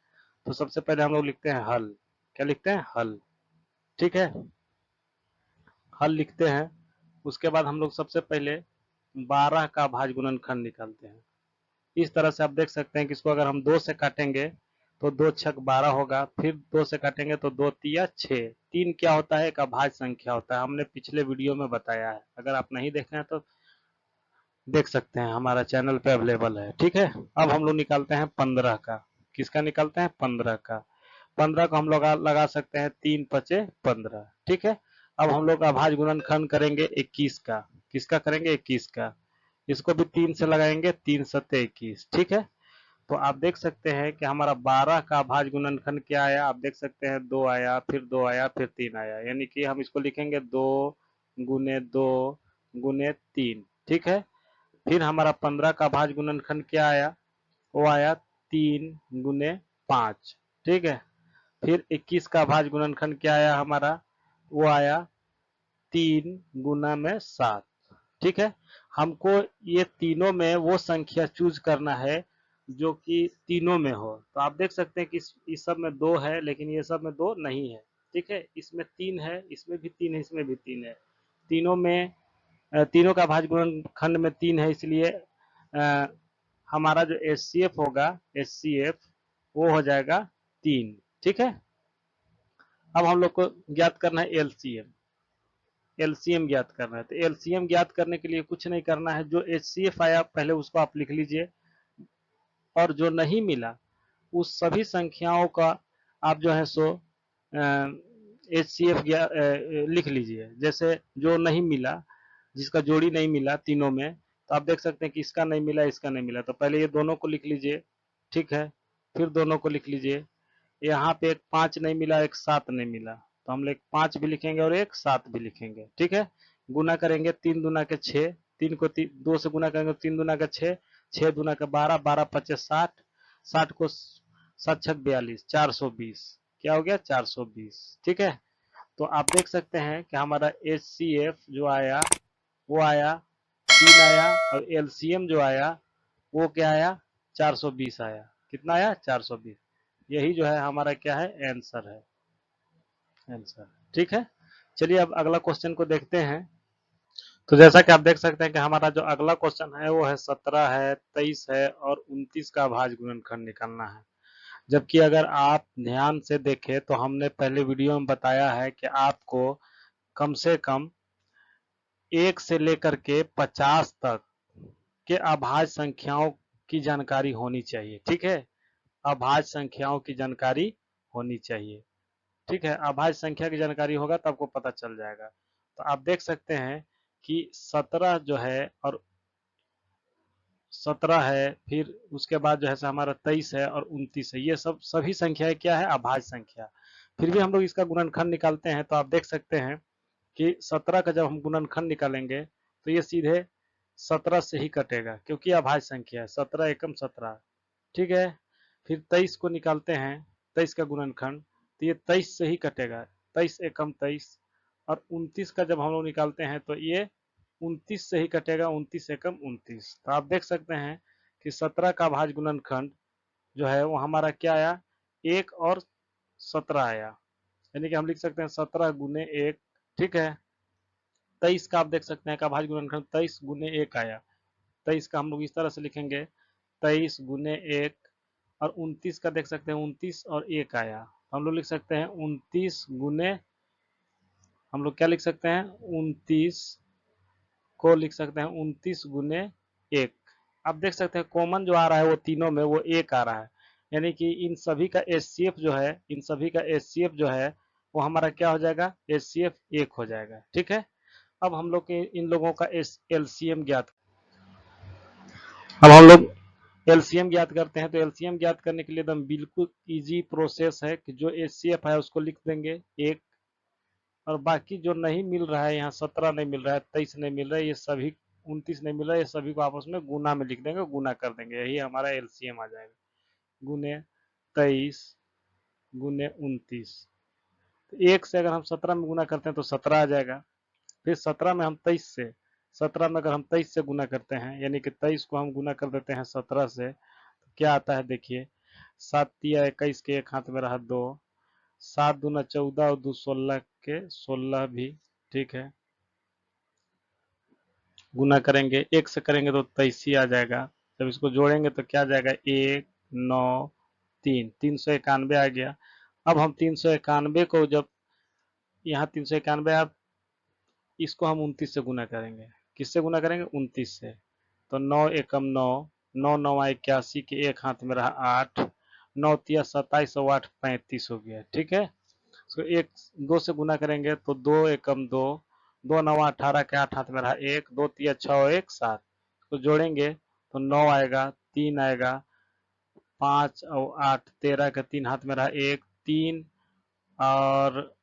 तो सबसे पहले हम लोग लिखते हैं हल। क्या लिखते हैं, हल। ठीक है, हल लिखते हैं। उसके बाद हम लोग सबसे पहले 12 का अभाज्य गुणनखंड निकालते हैं। इस तरह से आप देख सकते हैं कि इसको अगर हम 2 से काटेंगे तो 2 छक 12 होगा, फिर 2 से काटेंगे तो 2 तिया 6। 3 क्या होता है, एक अभाज्य संख्या होता है, हमने पिछले वीडियो में बताया है। अगर आप नहीं देखे हैं तो देख सकते हैं, हमारा चैनल पे अवेलेबल है। ठीक है, अब हम लोग निकालते हैं 15 का। किसका निकालते हैं, 15 का। 15 को हम लोग लगा सकते हैं 3 पचे 15। ठीक है, अब हम लोग अभाज्य गुणनखंड करेंगे 21 का। किसका करेंगे, 21 का। इसको भी 3 से लगाएंगे, 3 सत्ते 21। ठीक है, तो आप देख सकते हैं कि हमारा 12 का अभाज्य गुणनखंड क्या आया, आप देख सकते हैं 2 आया, फिर 2 आया, फिर 3 आया। यानी कि हम इसको लिखेंगे 2 गुने 2 गुने 3। ठीक है, फिर हमारा 15 का अभाज्य गुणनखंड क्या आया, वो आया 3 गुने 5। ठीक है, फिर 21 का अभाज्य गुणनखंड क्या आया हमारा, वो आया 3 गुना में 7। ठीक है, हमको ये तीनों में वो संख्या चूज करना है जो कि तीनों में हो। तो आप देख सकते हैं कि इस सब में 2 है, लेकिन ये सब में 2 नहीं है। ठीक है, इसमें 3 है, इसमें भी 3 है, इसमें भी 3 है। तीनों में तीनों का भाज्य गुणनखंड में 3 है, इसलिए हमारा जो एचसीएफ होगा, एचसीएफ वो हो जाएगा 3। ठीक है, अब हम लोग को ज्ञात करना है एलसीएम। एलसीएम ज्ञात करना है, तो एलसीएम ज्ञात करने के लिए कुछ नहीं करना है, जो एचसीएफ आया पहले उसको आप लिख लीजिए, और जो नहीं मिला उस सभी संख्याओं का आप जो है सो एचसीएफ लिख लीजिए। जैसे जो नहीं मिला, जिसका जोड़ी नहीं मिला तीनों में, तो आप देख सकते हैं कि इसका नहीं मिला, इसका नहीं मिला, तो पहले ये दोनों को लिख लीजिए। ठीक है, फिर दोनों को लिख लीजिए। यहाँ पे एक 5 नहीं मिला, एक 7 नहीं मिला, तो हम लोग 5 भी लिखेंगे और एक 7 भी लिखेंगे। ठीक है, गुना करेंगे 3 दूना के 6, 3 को 2 से गुना करेंगे 3 दूना का 6, 6 दूना का 12, 12 पचे 60, 60 को 7 छक 42, 420। क्या हो गया, 420। ठीक है, तो आप देख सकते हैं कि हमारा एचसीएफ जो आया वो आया 3 आया, और एलसीएम जो आया वो क्या आया, 420 आया। कितना आया, 420। यही जो है हमारा क्या है, आंसर है, आंसर। ठीक है, चलिए अब अगला क्वेश्चन को देखते हैं। तो जैसा कि आप देख सकते हैं कि हमारा जो अगला क्वेश्चन है वो है 17 है, 23 है और 29 का अभाज्य गुणनखंड निकालना है। जबकि अगर आप ध्यान से देखें तो हमने पहले वीडियो में बताया है कि आपको कम से कम 1 से लेकर के 50 तक के अभाज्य संख्याओं की जानकारी होनी चाहिए। ठीक है, अभाज्य संख्याओं की जानकारी होनी चाहिए। ठीक है, अभाज्य संख्या की जानकारी होगा तो आपको पता चल जाएगा। तो आप देख सकते हैं कि 17 जो है और 17 है, फिर उसके बाद जो है हमारा 23 है और 29 है, ये सब सभी संख्याएं क्या है, अभाज्य संख्या। फिर भी हम लोग इसका गुणनखंड निकालते हैं, तो आप देख सकते हैं कि 17 का जब हम गुणनखंड निकालेंगे तो ये सीधे 17 से ही कटेगा, क्योंकि अभाज्य संख्या है, 17 एकम 17। ठीक है, फिर 23 को निकालते हैं, 23 का गुणनखंड, तो ये 23 से ही कटेगा, 23 एकम 23, और 29 का जब हम लोग निकालते हैं तो ये 29 से ही कटेगा, 29 एकम 29। तो आप देख सकते हैं कि 17 का भाज्य गुणनखंड जो है वो हमारा क्या आया, 1 और 17 आया, यानी कि हम लिख सकते हैं 17 गुने 1, ठीक है। 23 का आप देख सकते हैं का भाज्य गुणनखंड 23 गुने 1 आया, 23 का हम लोग इस तरह से लिखेंगे 23 गुने 1, और 29 का देख सकते हैं 29 और 1 आया, हम लोग लिख सकते हैं 29 गुने, हम लोग क्या लिख सकते हैं 29 को लिख सकते हैं 29 गुने 1। आप देख सकते हैं कॉमन जो आ रहा है वो तीनों में वो 1 आ रहा है, यानी कि इन सभी का एचसीएफ जो है, इन सभी का एचसीएफ जो है वो हमारा क्या हो जाएगा, एचसीएफ 1 हो जाएगा, ठीक है। अब हम लोग के इन लोगों का एलसीएम ज्ञात, अब हम लोग एलसीएम ज्ञात करते हैं। तो एलसीएम ज्ञात करने के लिए एकदम बिल्कुल इजी प्रोसेस है कि जो एचसीएफ है उसको लिख देंगे 1, और बाकी जो नहीं मिल रहा है, यहाँ 17 नहीं मिल रहा है, 23 नहीं मिल रहा है, ये सभी 29 नहीं मिल रहा है, ये सभी को आपस में गुना में लिख देंगे, गुना कर देंगे, यही हमारा एलसीएम आ जाएगा, गुने 23 गुने 29। तो 1 से अगर हम 17 में गुना करते हैं तो 17 आ जाएगा, फिर 17 में हम 23 से, 17 में अगर हम 23 से गुना करते हैं, यानी कि 23 को हम गुना कर देते हैं 17 से, तो क्या आता है देखिए, 7 तिया 21 के एक हाथ में रहा 2, 7 दूना 14 और 2 16 के 16 भी, ठीक है। गुना करेंगे 1 से करेंगे तो 23 ही आ जाएगा, जब इसको जोड़ेंगे तो क्या आ जाएगा 1 9 3, 391 आ गया। अब हम 391 को जब यहाँ 391, आप इसको हम 29 से गुना करेंगे, किससे गुना करेंगे 29 से, तो 9 एकम 9, 9 9 81 के एक हाथ में रहा 8, 9 तिया 27 और 8 35 हो गया, ठीक है। इसको 1 2 से गुना करेंगे तो 2 एकम 2, 2 9 18 के 8 हाथ में रहा 1, 2 तिया 6 और 1 7, तो जोड़ेंगे तो 9 आएगा, 3 आएगा, 5 और 8 13 के 3 हाथ में रहा 1 3, और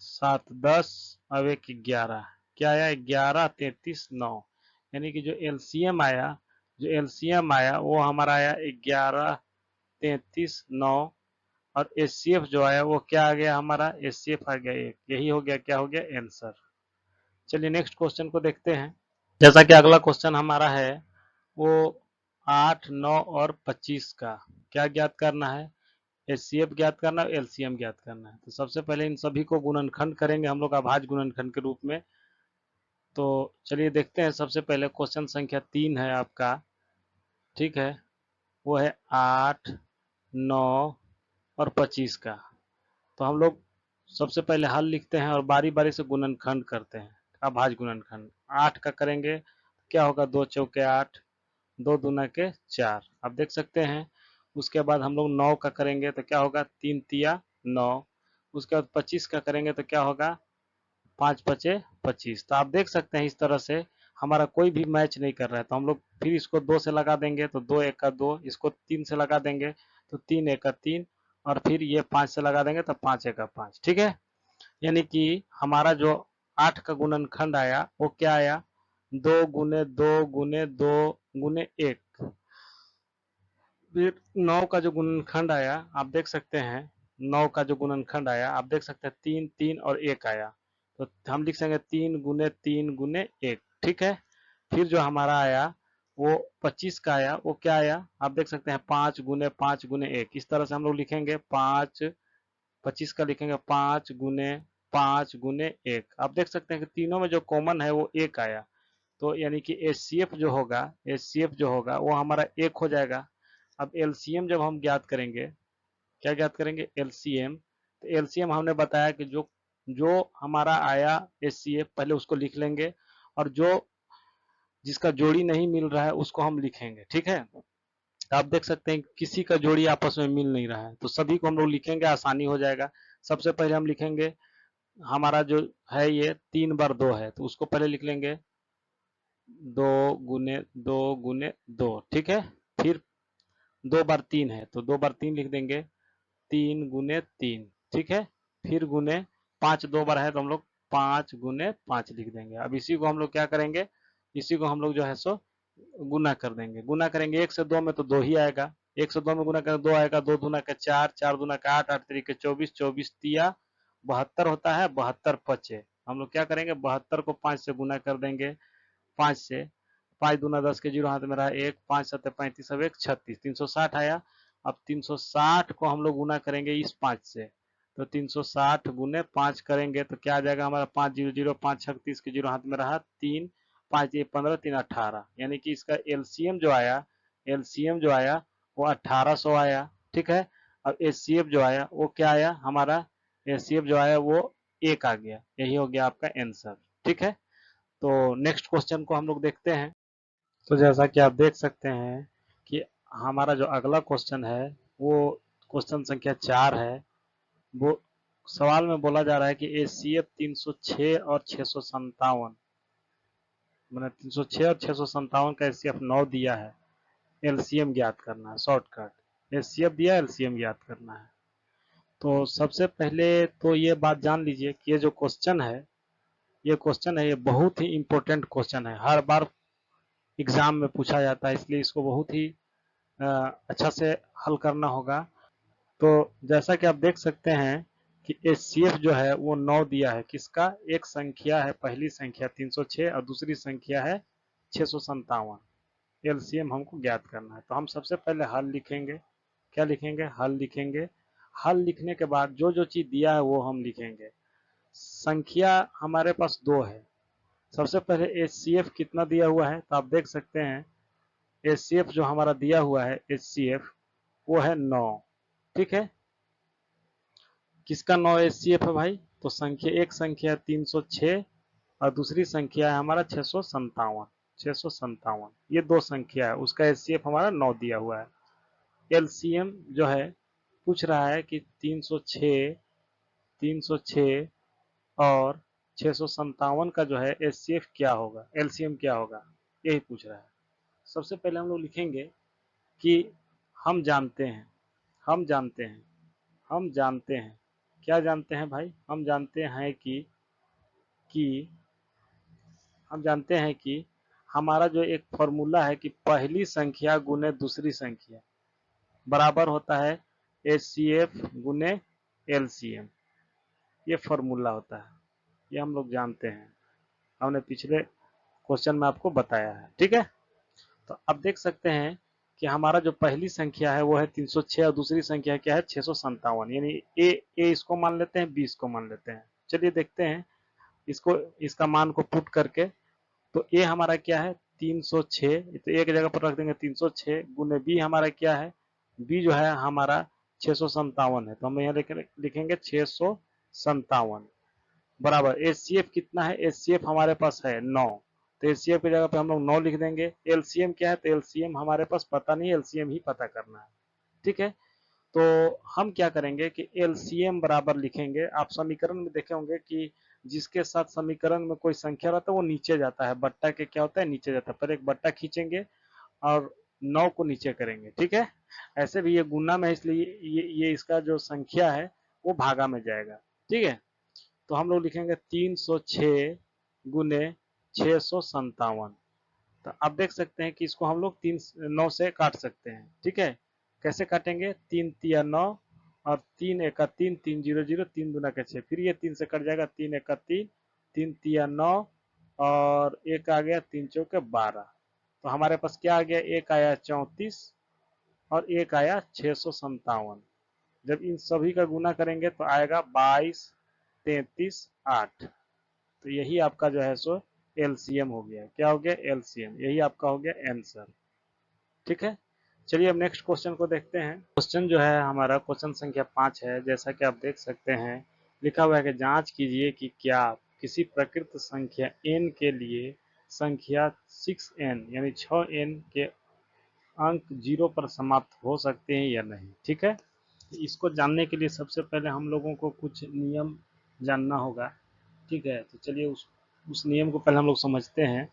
7 10, अब 1 11, क्या आया 11 33 9, यानी कि जो एलसीएम आया, जो एलसीएम आया वो हमारा आया 11 33 9, और एचसीएफ जो आया वो क्या आ गया हमारा, एचसीएफ आ गया 1, यही हो गया, क्या हो गया आंसर। चलिए नेक्स्ट क्वेश्चन को देखते हैं। जैसा कि अगला क्वेश्चन हमारा है वो 8 9 और 25 का क्या ज्ञात करना है, एचसीएफ ज्ञात करना है, एलसीएम ज्ञात करना है। तो सबसे पहले इन सभी को गुणनखंड करेंगे हम लोग अभाज्य गुणनखंड के रूप में। तो चलिए देखते हैं, सबसे पहले क्वेश्चन संख्या 3 है आपका, ठीक है, वो है 8 9 और 25 का। तो हम लोग सबसे पहले हल लिखते हैं और बारी बारी से गुणनखंड करते हैं, अभाज्य गुणनखंड। 8 का करेंगे क्या होगा, 2 चौके 8, 2 दूना के 4, आप देख सकते हैं। उसके बाद हम लोग 9 का करेंगे तो क्या होगा, 3 तिया 9। उसके बाद 25 का करेंगे तो क्या होगा, 5 पचे 25। तो आप देख सकते हैं इस तरह से हमारा कोई भी मैच नहीं कर रहा है, तो हम लोग फिर इसको 2 से लगा देंगे तो 2 एक का 2, इसको 3 से लगा देंगे तो 3 एक का 3, और फिर ये 5 से लगा देंगे तो 5 एक का 5, ठीक है। यानी कि हमारा जो 8 का गुणनखंड आया वो क्या आया, 2 गुने 2 गुने 2 गुने 1। फिर 9 का जो गुणनखंड आया आप देख सकते हैं, 9 का जो गुणनखंड आया आप देख सकते हैं 3 3 और 1 आया, तो हम लिख सकेंगे 3 गुने 1, ठीक है। फिर जो हमारा आया वो 25 का आया, वो क्या आया आप देख सकते हैं 5 गुने 1, इस तरह से हम लोग लिखेंगे 5, 25 का लिखेंगे 5 गुने 1। आप देख सकते हैं कि तीनों में जो कॉमन है वो 1 आया, तो यानी कि एचसीएफ जो होगा, एचसीएफ जो होगा वो हमारा 1 हो जाएगा। अब एलसीएम जब हम ज्ञात करेंगे, क्या ज्ञात करेंगे एलसीएम, तो एलसीएम हमने बताया कि जो जो हमारा आया एचसीएफ पहले उसको लिख लेंगे, और जो जिसका जोड़ी नहीं मिल रहा है उसको हम लिखेंगे, ठीक है। आप देख सकते हैं किसी का जोड़ी आपस में मिल नहीं रहा है, तो सभी को हम लोग लिखेंगे, आसानी हो जाएगा। सबसे पहले हम लिखेंगे हमारा जो है ये 3 बार 2 है, तो उसको पहले लिख लेंगे 2 गुने 2 गुने 2, ठीक है। फिर 2 बार 3 है तो 2 बार 3 लिख देंगे, 3 गुने 3, ठीक है। फिर गुने 5 2 बार है तो हम लोग 5 गुने 5 लिख देंगे। अब इसी को हम लोग क्या करेंगे, इसी को हम लोग जो है सो गुना कर देंगे, गुना करेंगे 1 से 2 में तो 2 ही आएगा, 1 से 2 में गुना करें 2 आएगा, 2 दूना का 4, 4 दूना का 8, 8 तरीके 24, 24 तिया 72 होता है, 72 पचे। हम लोग क्या करेंगे, 72 को 5 से गुना कर देंगे, 5 से, 5 दूना 10 के जीरो हाथ में रहा 1, 5 सत्ते 35, अब 1 36, 360 आया। अब 360 को हम लोग गुना करेंगे इस 5 से, तो 360 गुने 5 करेंगे तो क्या आ जाएगा हमारा, 5 जीरो जीरो, 5 छक 30 के जीरो हाथ में रहा 3, 5 ये 15, 3 18, यानी कि इसका एलसीएम जो आया, एलसीएम जो आया वो 1800 आया। ठीक है, अब एचसीएफ जो आया वो क्या आया हमारा, एचसीएफ जो आया वो 1 आ गया। यही हो गया आपका आंसर। ठीक है, तो नेक्स्ट क्वेश्चन को हम लोग देखते हैं। तो जैसा कि आप देख सकते हैं कि हमारा जो अगला क्वेश्चन है वो क्वेश्चन संख्या 4 है। वो सवाल में बोला जा रहा है कि एचसीएफ 306 और 657, मैंने 306 और 657 का एचसीएफ 9 दिया है, एलसीएम ज्ञात करना है। शॉर्टकट एचसीएफ दिया, एलसीएम ज्ञात करना है। तो सबसे पहले तो ये बात जान लीजिए कि ये जो क्वेश्चन है, ये क्वेश्चन है, ये बहुत ही इंपॉर्टेंट क्वेश्चन है, हर बार एग्जाम में पूछा जाता है, इसलिए इसको बहुत ही अच्छा से हल करना होगा। तो जैसा कि आप देख सकते हैं कि एचसीएफ जो है वो 9 दिया है, किसका, एक संख्या है, पहली संख्या 306 और दूसरी संख्या है 657। एलसीएम हमको ज्ञात करना है, तो हम सबसे पहले हल लिखेंगे। क्या लिखेंगे, हल लिखेंगे। हल लिखने के बाद जो जो चीज दिया है वो हम लिखेंगे। संख्या हमारे पास 2 है। सबसे पहले एचसीएफ कितना दिया हुआ है, तो आप देख सकते हैं एचसीएफ जो हमारा दिया हुआ है, एचसीएफ वो है 9। ठीक है, किसका 9 एचसीएफ है भाई, तो संख्या, एक संख्या 306 और दूसरी संख्या है हमारा 657, 657, ये दो संख्या है, उसका एचसीएफ हमारा 9 दिया हुआ है। एलसीएम जो है पूछ रहा है कि 306, 306 और 657 का जो है एचसीएफ क्या होगा, एलसीएम क्या होगा, यही पूछ रहा है। सबसे पहले हम लोग लिखेंगे कि हम जानते हैं, हम जानते हैं, हम जानते हैं, क्या जानते हैं भाई, हम जानते हैं कि हम जानते हैं कि हमारा जो एक फॉर्मूला है कि पहली संख्या गुने दूसरी संख्या बराबर होता है एचसीएफ गुने एलसीएम, ये फॉर्मूला होता है, ये हम लोग जानते हैं, हमने पिछले क्वेश्चन में आपको बताया है। ठीक है, तो अब देख सकते हैं कि हमारा जो पहली संख्या है वो है 306 और दूसरी संख्या क्या है 657, यानी ए इसको मान लेते हैं, बी इसको मान लेते हैं। चलिए देखते हैं इसको, इसका मान को पुट करके। तो ए हमारा क्या है 306, तो एक जगह पर रख देंगे 306 गुने बी हमारा क्या है, बी जो है हमारा 657 है, तो हम यहाँ लिखेंगे 657 बराबर एचसीएफ कितना है, एचसीएफ हमारे पास है 9, तो एचसीएफ की जगह पे हम लोग 9 लिख देंगे। एलसीएम क्या है, तो एलसीएम हमारे पास पता नहीं, एलसीएम ही पता करना है। ठीक है, तो हम क्या करेंगे कि एलसीएम बराबर लिखेंगे। आप समीकरण में देखे होंगे कि जिसके साथ समीकरण में कोई संख्या रहता है वो नीचे जाता है, बट्टा के क्या होता है नीचे जाता है, पर एक बट्टा खींचेंगे और 9 को नीचे करेंगे। ठीक है, ऐसे भी ये गुना में, इसलिए ये इसका जो संख्या है वो भागा में जाएगा। ठीक है, तो हम लोग लिखेंगे 306 गुने 657। तो आप देख सकते हैं कि इसको हम लोग 9 से काट सकते हैं। ठीक है, कैसे काटेंगे, 3 तिया 9 और 3 एका 3, 3 जीरो जीरो, 3 दूना का 6, फिर ये 3 से कट जाएगा, 3 एका 3, 3 तिया 9 और एक आ गया 3 चौके 12, तो हमारे पास क्या आ गया, एक आया 34 और एक आया 657। जब इन सभी का गुना करेंगे तो आएगा 22, 33, 8, तो यही आपका जो है सो एलसीएम हो गया। क्या हो गया, एलसीएम, यही आपका हो गया आंसर। ठीक है, चलिए अब नेक्स्ट क्वेश्चन को देखते हैं। क्वेश्चन जो है हमारा क्वेश्चन संख्या 5 है। जैसा कि आप देख सकते हैं लिखा हुआ है कि जांच कीजिए कि क्या किसी प्रकृत संख्या n के लिए संख्या 6n यानी 6n के अंक 0 पर समाप्त हो सकते हैं या नहीं। ठीक है, इसको जानने के लिए सबसे पहले हम लोगों को कुछ नियम जानना होगा। ठीक है, तो चलिए उस नियम को पहले हम लोग समझते हैं।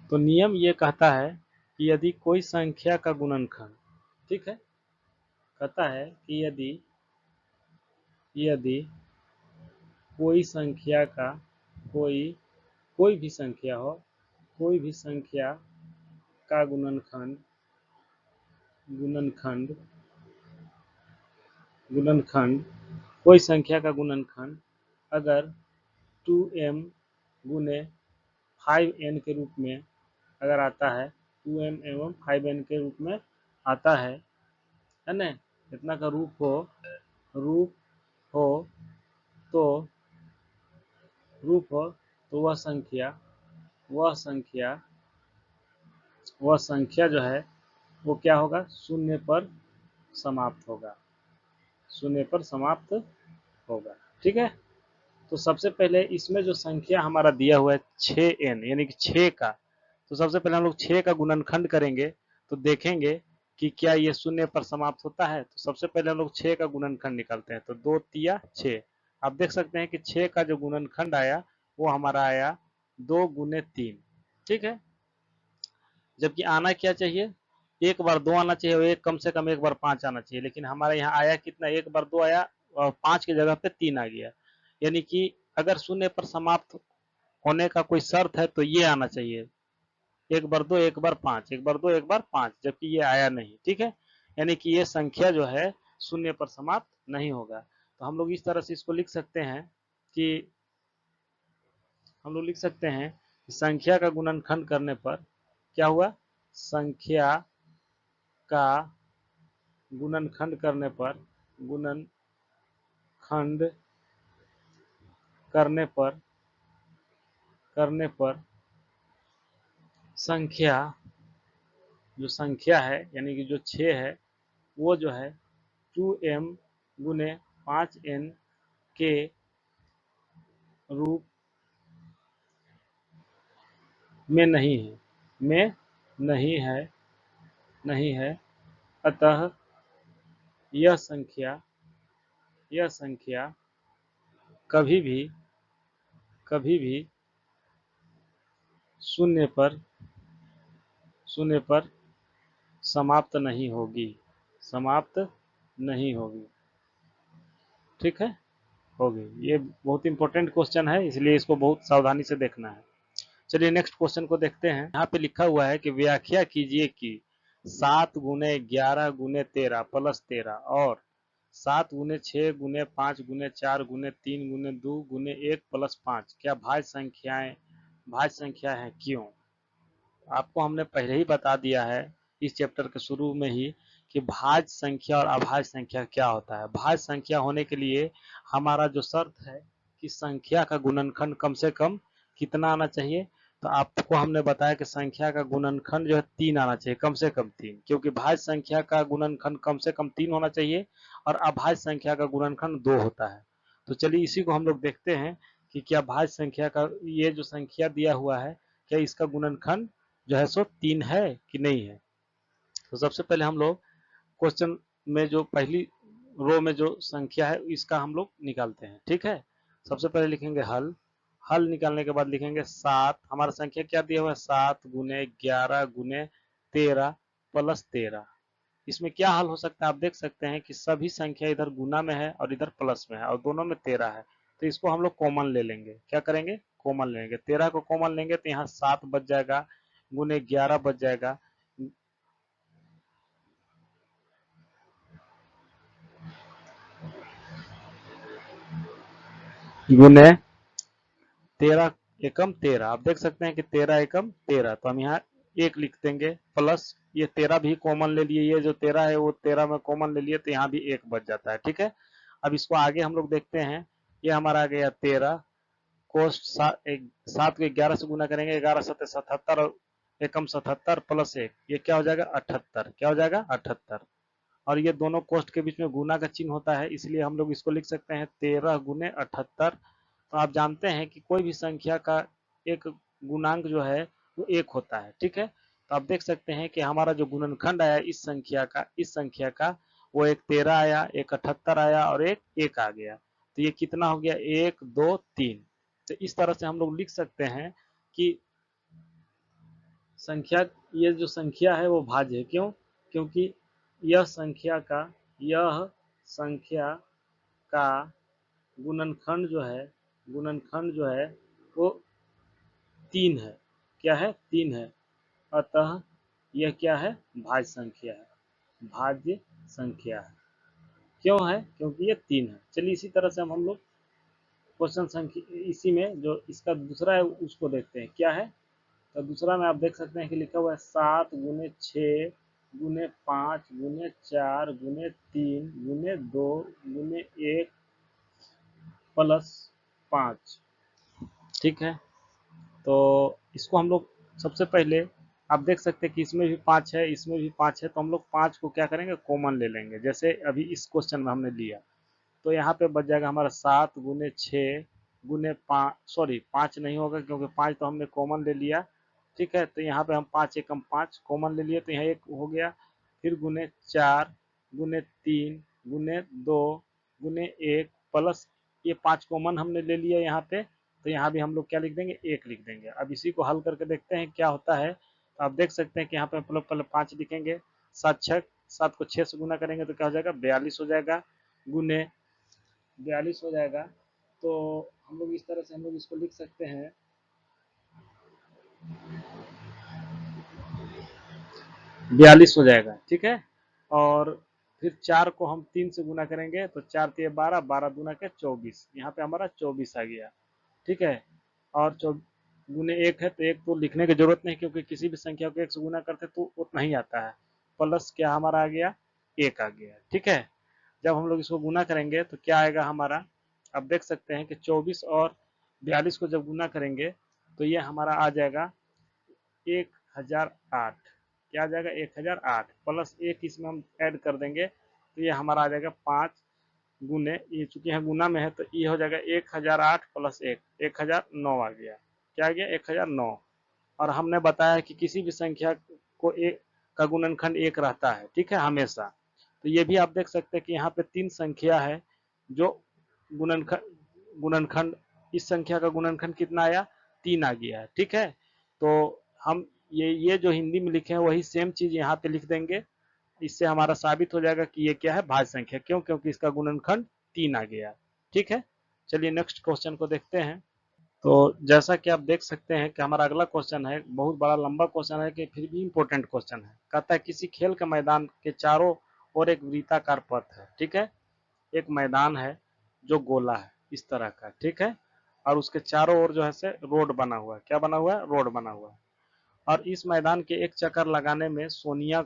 तो नियम ये कहता है कि यदि कोई संख्या का गुणनखंड, ठीक है, कहता है कि यदि यदि कोई संख्या का कोई कोई भी संख्या हो, कोई भी संख्या का गुणनखंड गुणनखंड गुणनखंड कोई संख्या का गुणनखंड अगर 2m गुने 5n के रूप में अगर आता है, 2m एवं 5n के रूप में आता है ना, इतना का रूप हो तो वह संख्या जो है वो क्या होगा, शून्य पर समाप्त होगा, शून्य पर समाप्त होगा। ठीक है, तो सबसे पहले इसमें जो संख्या हमारा दिया हुआ है 6n यानी कि 6 का, तो सबसे पहले हम लोग 6 का गुणनखंड करेंगे तो देखेंगे कि क्या ये शून्य पर समाप्त होता है। तो सबसे पहले हम लोग 6 का गुणनखंड निकालते हैं, तो 2 तिया 6। आप देख सकते हैं कि 6 का जो गुणनखंड आया वो हमारा आया 2 गुने 3। ठीक है, जबकि आना क्या चाहिए, एक बार 2 आना चाहिए और एक कम से कम एक बार 5 आना चाहिए, लेकिन हमारे यहाँ आया कितना, एक बार 2 आया और 5 की जगह पे 3 आ गया। यानी कि अगर शून्य पर समाप्त होने का कोई शर्त है तो ये आना चाहिए, एक बार 2 एक बार 5, एक बार 2 एक बार 5, जबकि ये आया नहीं। ठीक है, यानी कि ये संख्या जो है शून्य पर समाप्त नहीं होगा। तो हम लोग इस तरह से इसको लिख सकते हैं कि संख्या का गुणनखंड करने पर क्या हुआ, संख्या का गुणनखंड करने पर संख्या है यानी कि जो 6 है वो जो है 2m गुने 5n के रूप में नहीं है। अतः यह संख्या कभी भी शून्य पर समाप्त नहीं होगी। ठीक है, होगी। ये बहुत इंपॉर्टेंट क्वेश्चन है, इसलिए इसको बहुत सावधानी से देखना है। चलिए नेक्स्ट क्वेश्चन को देखते हैं। यहाँ पे लिखा हुआ है कि व्याख्या कीजिए कि 7 गुने 11 गुने 13 प्लस 13 और 7 गुने 6 गुने 5 गुने 4 गुने 3 गुने 2 गुने 1 प्लस 5 क्या भाज्य संख्या है, क्यों। आपको हमने पहले ही बता दिया है इस चैप्टर के शुरू में ही कि भाज्य संख्या और अभाज्य संख्या क्या होता है। भाज्य संख्या होने के लिए हमारा जो शर्त है कि संख्या का गुणनखंड कम से कम कितना आना चाहिए, तो आपको हमने बताया कि संख्या का गुणनखंड जो है 3 आना चाहिए, कम से कम 3, क्योंकि भाज्य संख्या का गुणनखंड कम से कम 3 होना चाहिए और अभाज्य संख्या का गुणनखंड 2 होता है। तो चलिए इसी को हम लोग देखते हैं कि क्या भाज्य संख्या का ये जो संख्या दिया हुआ है क्या इसका गुणनखंड जो है सो 3 है कि नहीं है। तो सबसे पहले हम लोग क्वेश्चन में जो पहली रो में जो संख्या है इसका हम लोग निकालते हैं। ठीक है, सबसे पहले लिखेंगे हल निकालने के बाद लिखेंगे 7, हमारा संख्या क्या दिया हुआ है 7 गुने 11 गुने 13 प्लस 13। इसमें क्या हल हो सकता है, आप देख सकते हैं कि सभी संख्या इधर गुना में है और इधर प्लस में है और दोनों में 13 है, तो इसको हम लोग कॉमन ले लेंगे। क्या करेंगे, कॉमन लेंगे, 13 को कॉमन लेंगे तो यहाँ 7 बच जाएगा गुने 11 बच जाएगा गुने 13 एकम 13। आप देख सकते हैं कि 13 एकम 13, तो हम यहाँ 1 लिख देंगे प्लस ये 13 भी कॉमन ले लिए, ये जो 13 है वो 13 में कॉमन ले लिए तो यहाँ भी 1 बच जाता है। ठीक है, अब इसको आगे हम लोग देखते हैं। ये हमारा आ गया 13 कोष्ट 7 को 11 से गुना करेंगे, 11 सत्ते 77 और एकम 77 प्लस 1, ये क्या हो जाएगा 78। क्या हो जाएगा 78, और ये दोनों कोष्ट के बीच में गुना का चिन्ह होता है, इसलिए हम लोग इसको लिख सकते हैं 13 गुने 78। तो आप जानते हैं कि कोई भी संख्या का एक गुणांक जो है वो 1 होता है। ठीक है, तो आप देख सकते हैं कि हमारा जो गुणनखंड आया इस संख्या का वो एक 13 आया, एक 78 आया और एक 1 आ गया। तो ये कितना हो गया 1 2 3। तो इस तरह से हम लोग लिख सकते हैं कि संख्या ये जो संख्या है वो भाज्य है। क्यों, क्योंकि यह संख्या का गुणनखंड जो है वो 3 है। क्या है, 3 है, अतः यह क्या है, भाज्य संख्या है। भाज्य संख्या है। क्यों है? क्योंकि ये 3 है। चलिए इसी तरह से हम लोग क्वेश्चन संख्या इसी में जो इसका दूसरा है उसको देखते हैं क्या है। तो दूसरा में आप देख सकते हैं कि लिखा हुआ है 7 गुने 6 गुने 5 गुने 4 गुने 3 गुने 2 गुने 1 प्लस 5। ठीक है, तो इसको हम लोग सबसे पहले आप देख सकते हैं कि इसमें भी 5 है, इसमें भी 5 है, तो हम लोग 5 को क्या करेंगे, कॉमन ले लेंगे। जैसे अभी इस क्वेश्चन में हमने लिया, तो यहाँ पे बच जाएगा हमारा 7 गुने 6 गुने 5, सॉरी 5 नहीं होगा क्योंकि 5 तो हमने कॉमन ले लिया। ठीक है, तो यहाँ पे हम 5 एकम 5 कॉमन ले लिए, तो यहाँ 1 हो गया। फिर गुने 4 गुने 3 गुने 2 गुने 1 प्लस ये 5 कॉमन हमने ले लिया यहाँ पे, तो यहाँ भी हम लोग क्या लिख देंगे, 1 लिख देंगे। अब इसी को हल करके देखते हैं क्या होता है। तो आप देख सकते हैं कि यहाँ पे हम लोग पहले 5 लिखेंगे, 7 को 6 से गुना करेंगे तो क्या हो जाएगा, 42 हो जाएगा, गुने 42 हो जाएगा। तो हम लोग इस तरह से हम लोग इसको लिख सकते हैं, 42 हो जाएगा। ठीक है, और फिर 4 को हम 3 से गुना करेंगे तो 4 3 12, 12 दूना के 24, यहाँ पे हमारा 24 आ गया। ठीक है, और गुने 1 है तो 1 तो लिखने की जरूरत नहीं क्योंकि किसी भी संख्या को 1 से गुना करते तो उतना ही आता है। प्लस क्या हमारा आ गया, 1 आ गया। ठीक है, जब हम लोग इसको गुना करेंगे तो क्या आएगा हमारा, आप देख सकते हैं कि 24 और 42 को जब गुना करेंगे तो ये हमारा आ जाएगा 1008। क्या आ जाएगा, 1008 प्लस 1 इसमें हम ऐड कर देंगे तो ये हमारा आ जाएगा 5 गुने, ये चूंकि यहाँ गुना में है तो ये हो जाएगा 1008 प्लस 1, 1009 आ गया। क्या आ गया, 1009। और हमने बताया कि किसी भी संख्या को एक का गुणनखंड 1 रहता है। ठीक है, हमेशा। तो ये भी आप देख सकते हैं कि यहाँ पे 3 संख्या है जो गुणनखंड गुणनखंड इस संख्या का गुणनखंड कितना आया, 3 आ गया है। ठीक है, तो हम ये जो हिंदी में लिखे हैं वही सेम चीज यहाँ पे लिख देंगे। इससे हमारा साबित हो जाएगा कि ये क्या है, भाज्य संख्या। क्यों? क्योंकि इसका गुणनखंड 3 आ गया। ठीक है, चलिए नेक्स्ट क्वेश्चन को देखते हैं। तो जैसा कि आप देख सकते हैं कि हमारा अगला क्वेश्चन है, बहुत बड़ा लंबा क्वेश्चन है कि फिर भी इम्पोर्टेंट क्वेश्चन है। कहता है किसी खेल के मैदान के चारों ओर एक वृत्ताकार पथ है। ठीक है, एक मैदान है जो गोला है इस तरह का। ठीक है, और उसके चारों ओर जो है से रोड बना हुआ है। क्या बना हुआ है, रोड बना हुआ है। और इस मैदान के एक चक्कर लगाने में सोनिया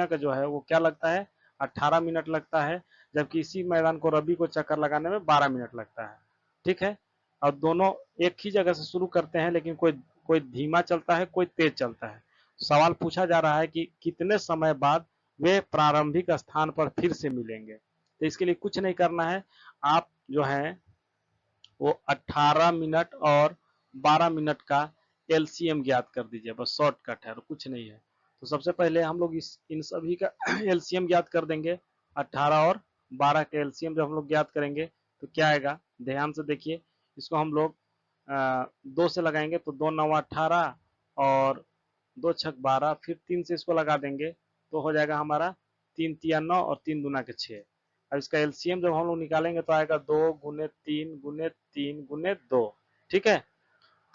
का जो है वो क्या लगता है, 18 मिनट लगता है, जबकि इसी मैदान को रवि को चक्कर लगाने में 12 मिनट लगता है। ठीक है, और दोनों एक ही जगह से शुरू करते हैं, लेकिन कोई कोई धीमा चलता है, कोई तेज चलता है। सवाल पूछा जा रहा है कि कितने समय बाद वे प्रारंभिक स्थान पर फिर से मिलेंगे। तो इसके लिए कुछ नहीं करना है, आप जो है वो 18 मिनट और 12 मिनट का एलसीएम ज्ञात कर दीजिए। बस शॉर्टकट है और कुछ नहीं है। तो सबसे पहले हम लोग इस इन सभी का एलसीएम ज्ञात कर देंगे। 18 और 12 का एलसीएम जब हम लोग ज्ञात करेंगे तो क्या आएगा, ध्यान से देखिए। इसको हम लोग 2 से लगाएंगे तो 2 9 18 और 2 छक 12, फिर 3 से इसको लगा देंगे तो हो जाएगा हमारा 3 तिया 9 और 3 दूना के 6। अब इसका एलसीएम जब हम लोग निकालेंगे तो आएगा 2 गुने 3 गुने 3 गुने 2। ठीक है,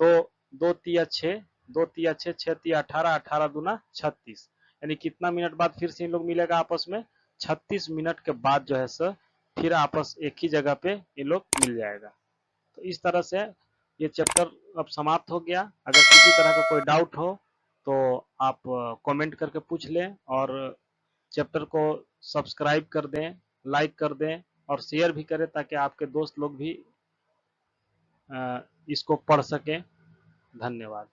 तो 2 तिया 6, 2 तिया 6, 6 तिया 18, 18 दूना 36। यानी कितना मिनट बाद फिर से इन लोग मिलेगा आपस में, 36 मिनट के बाद जो है सर फिर आपस एक ही जगह पे ये लोग मिल जाएगा। तो इस तरह से ये चैप्टर अब समाप्त हो गया। अगर किसी तरह का कोई डाउट हो तो आप कमेंट करके पूछ लें, और चैप्टर को सब्सक्राइब कर दें, लाइक कर दें और शेयर भी करें ताकि आपके दोस्त लोग भी इसको पढ़ सकें। धन्यवाद।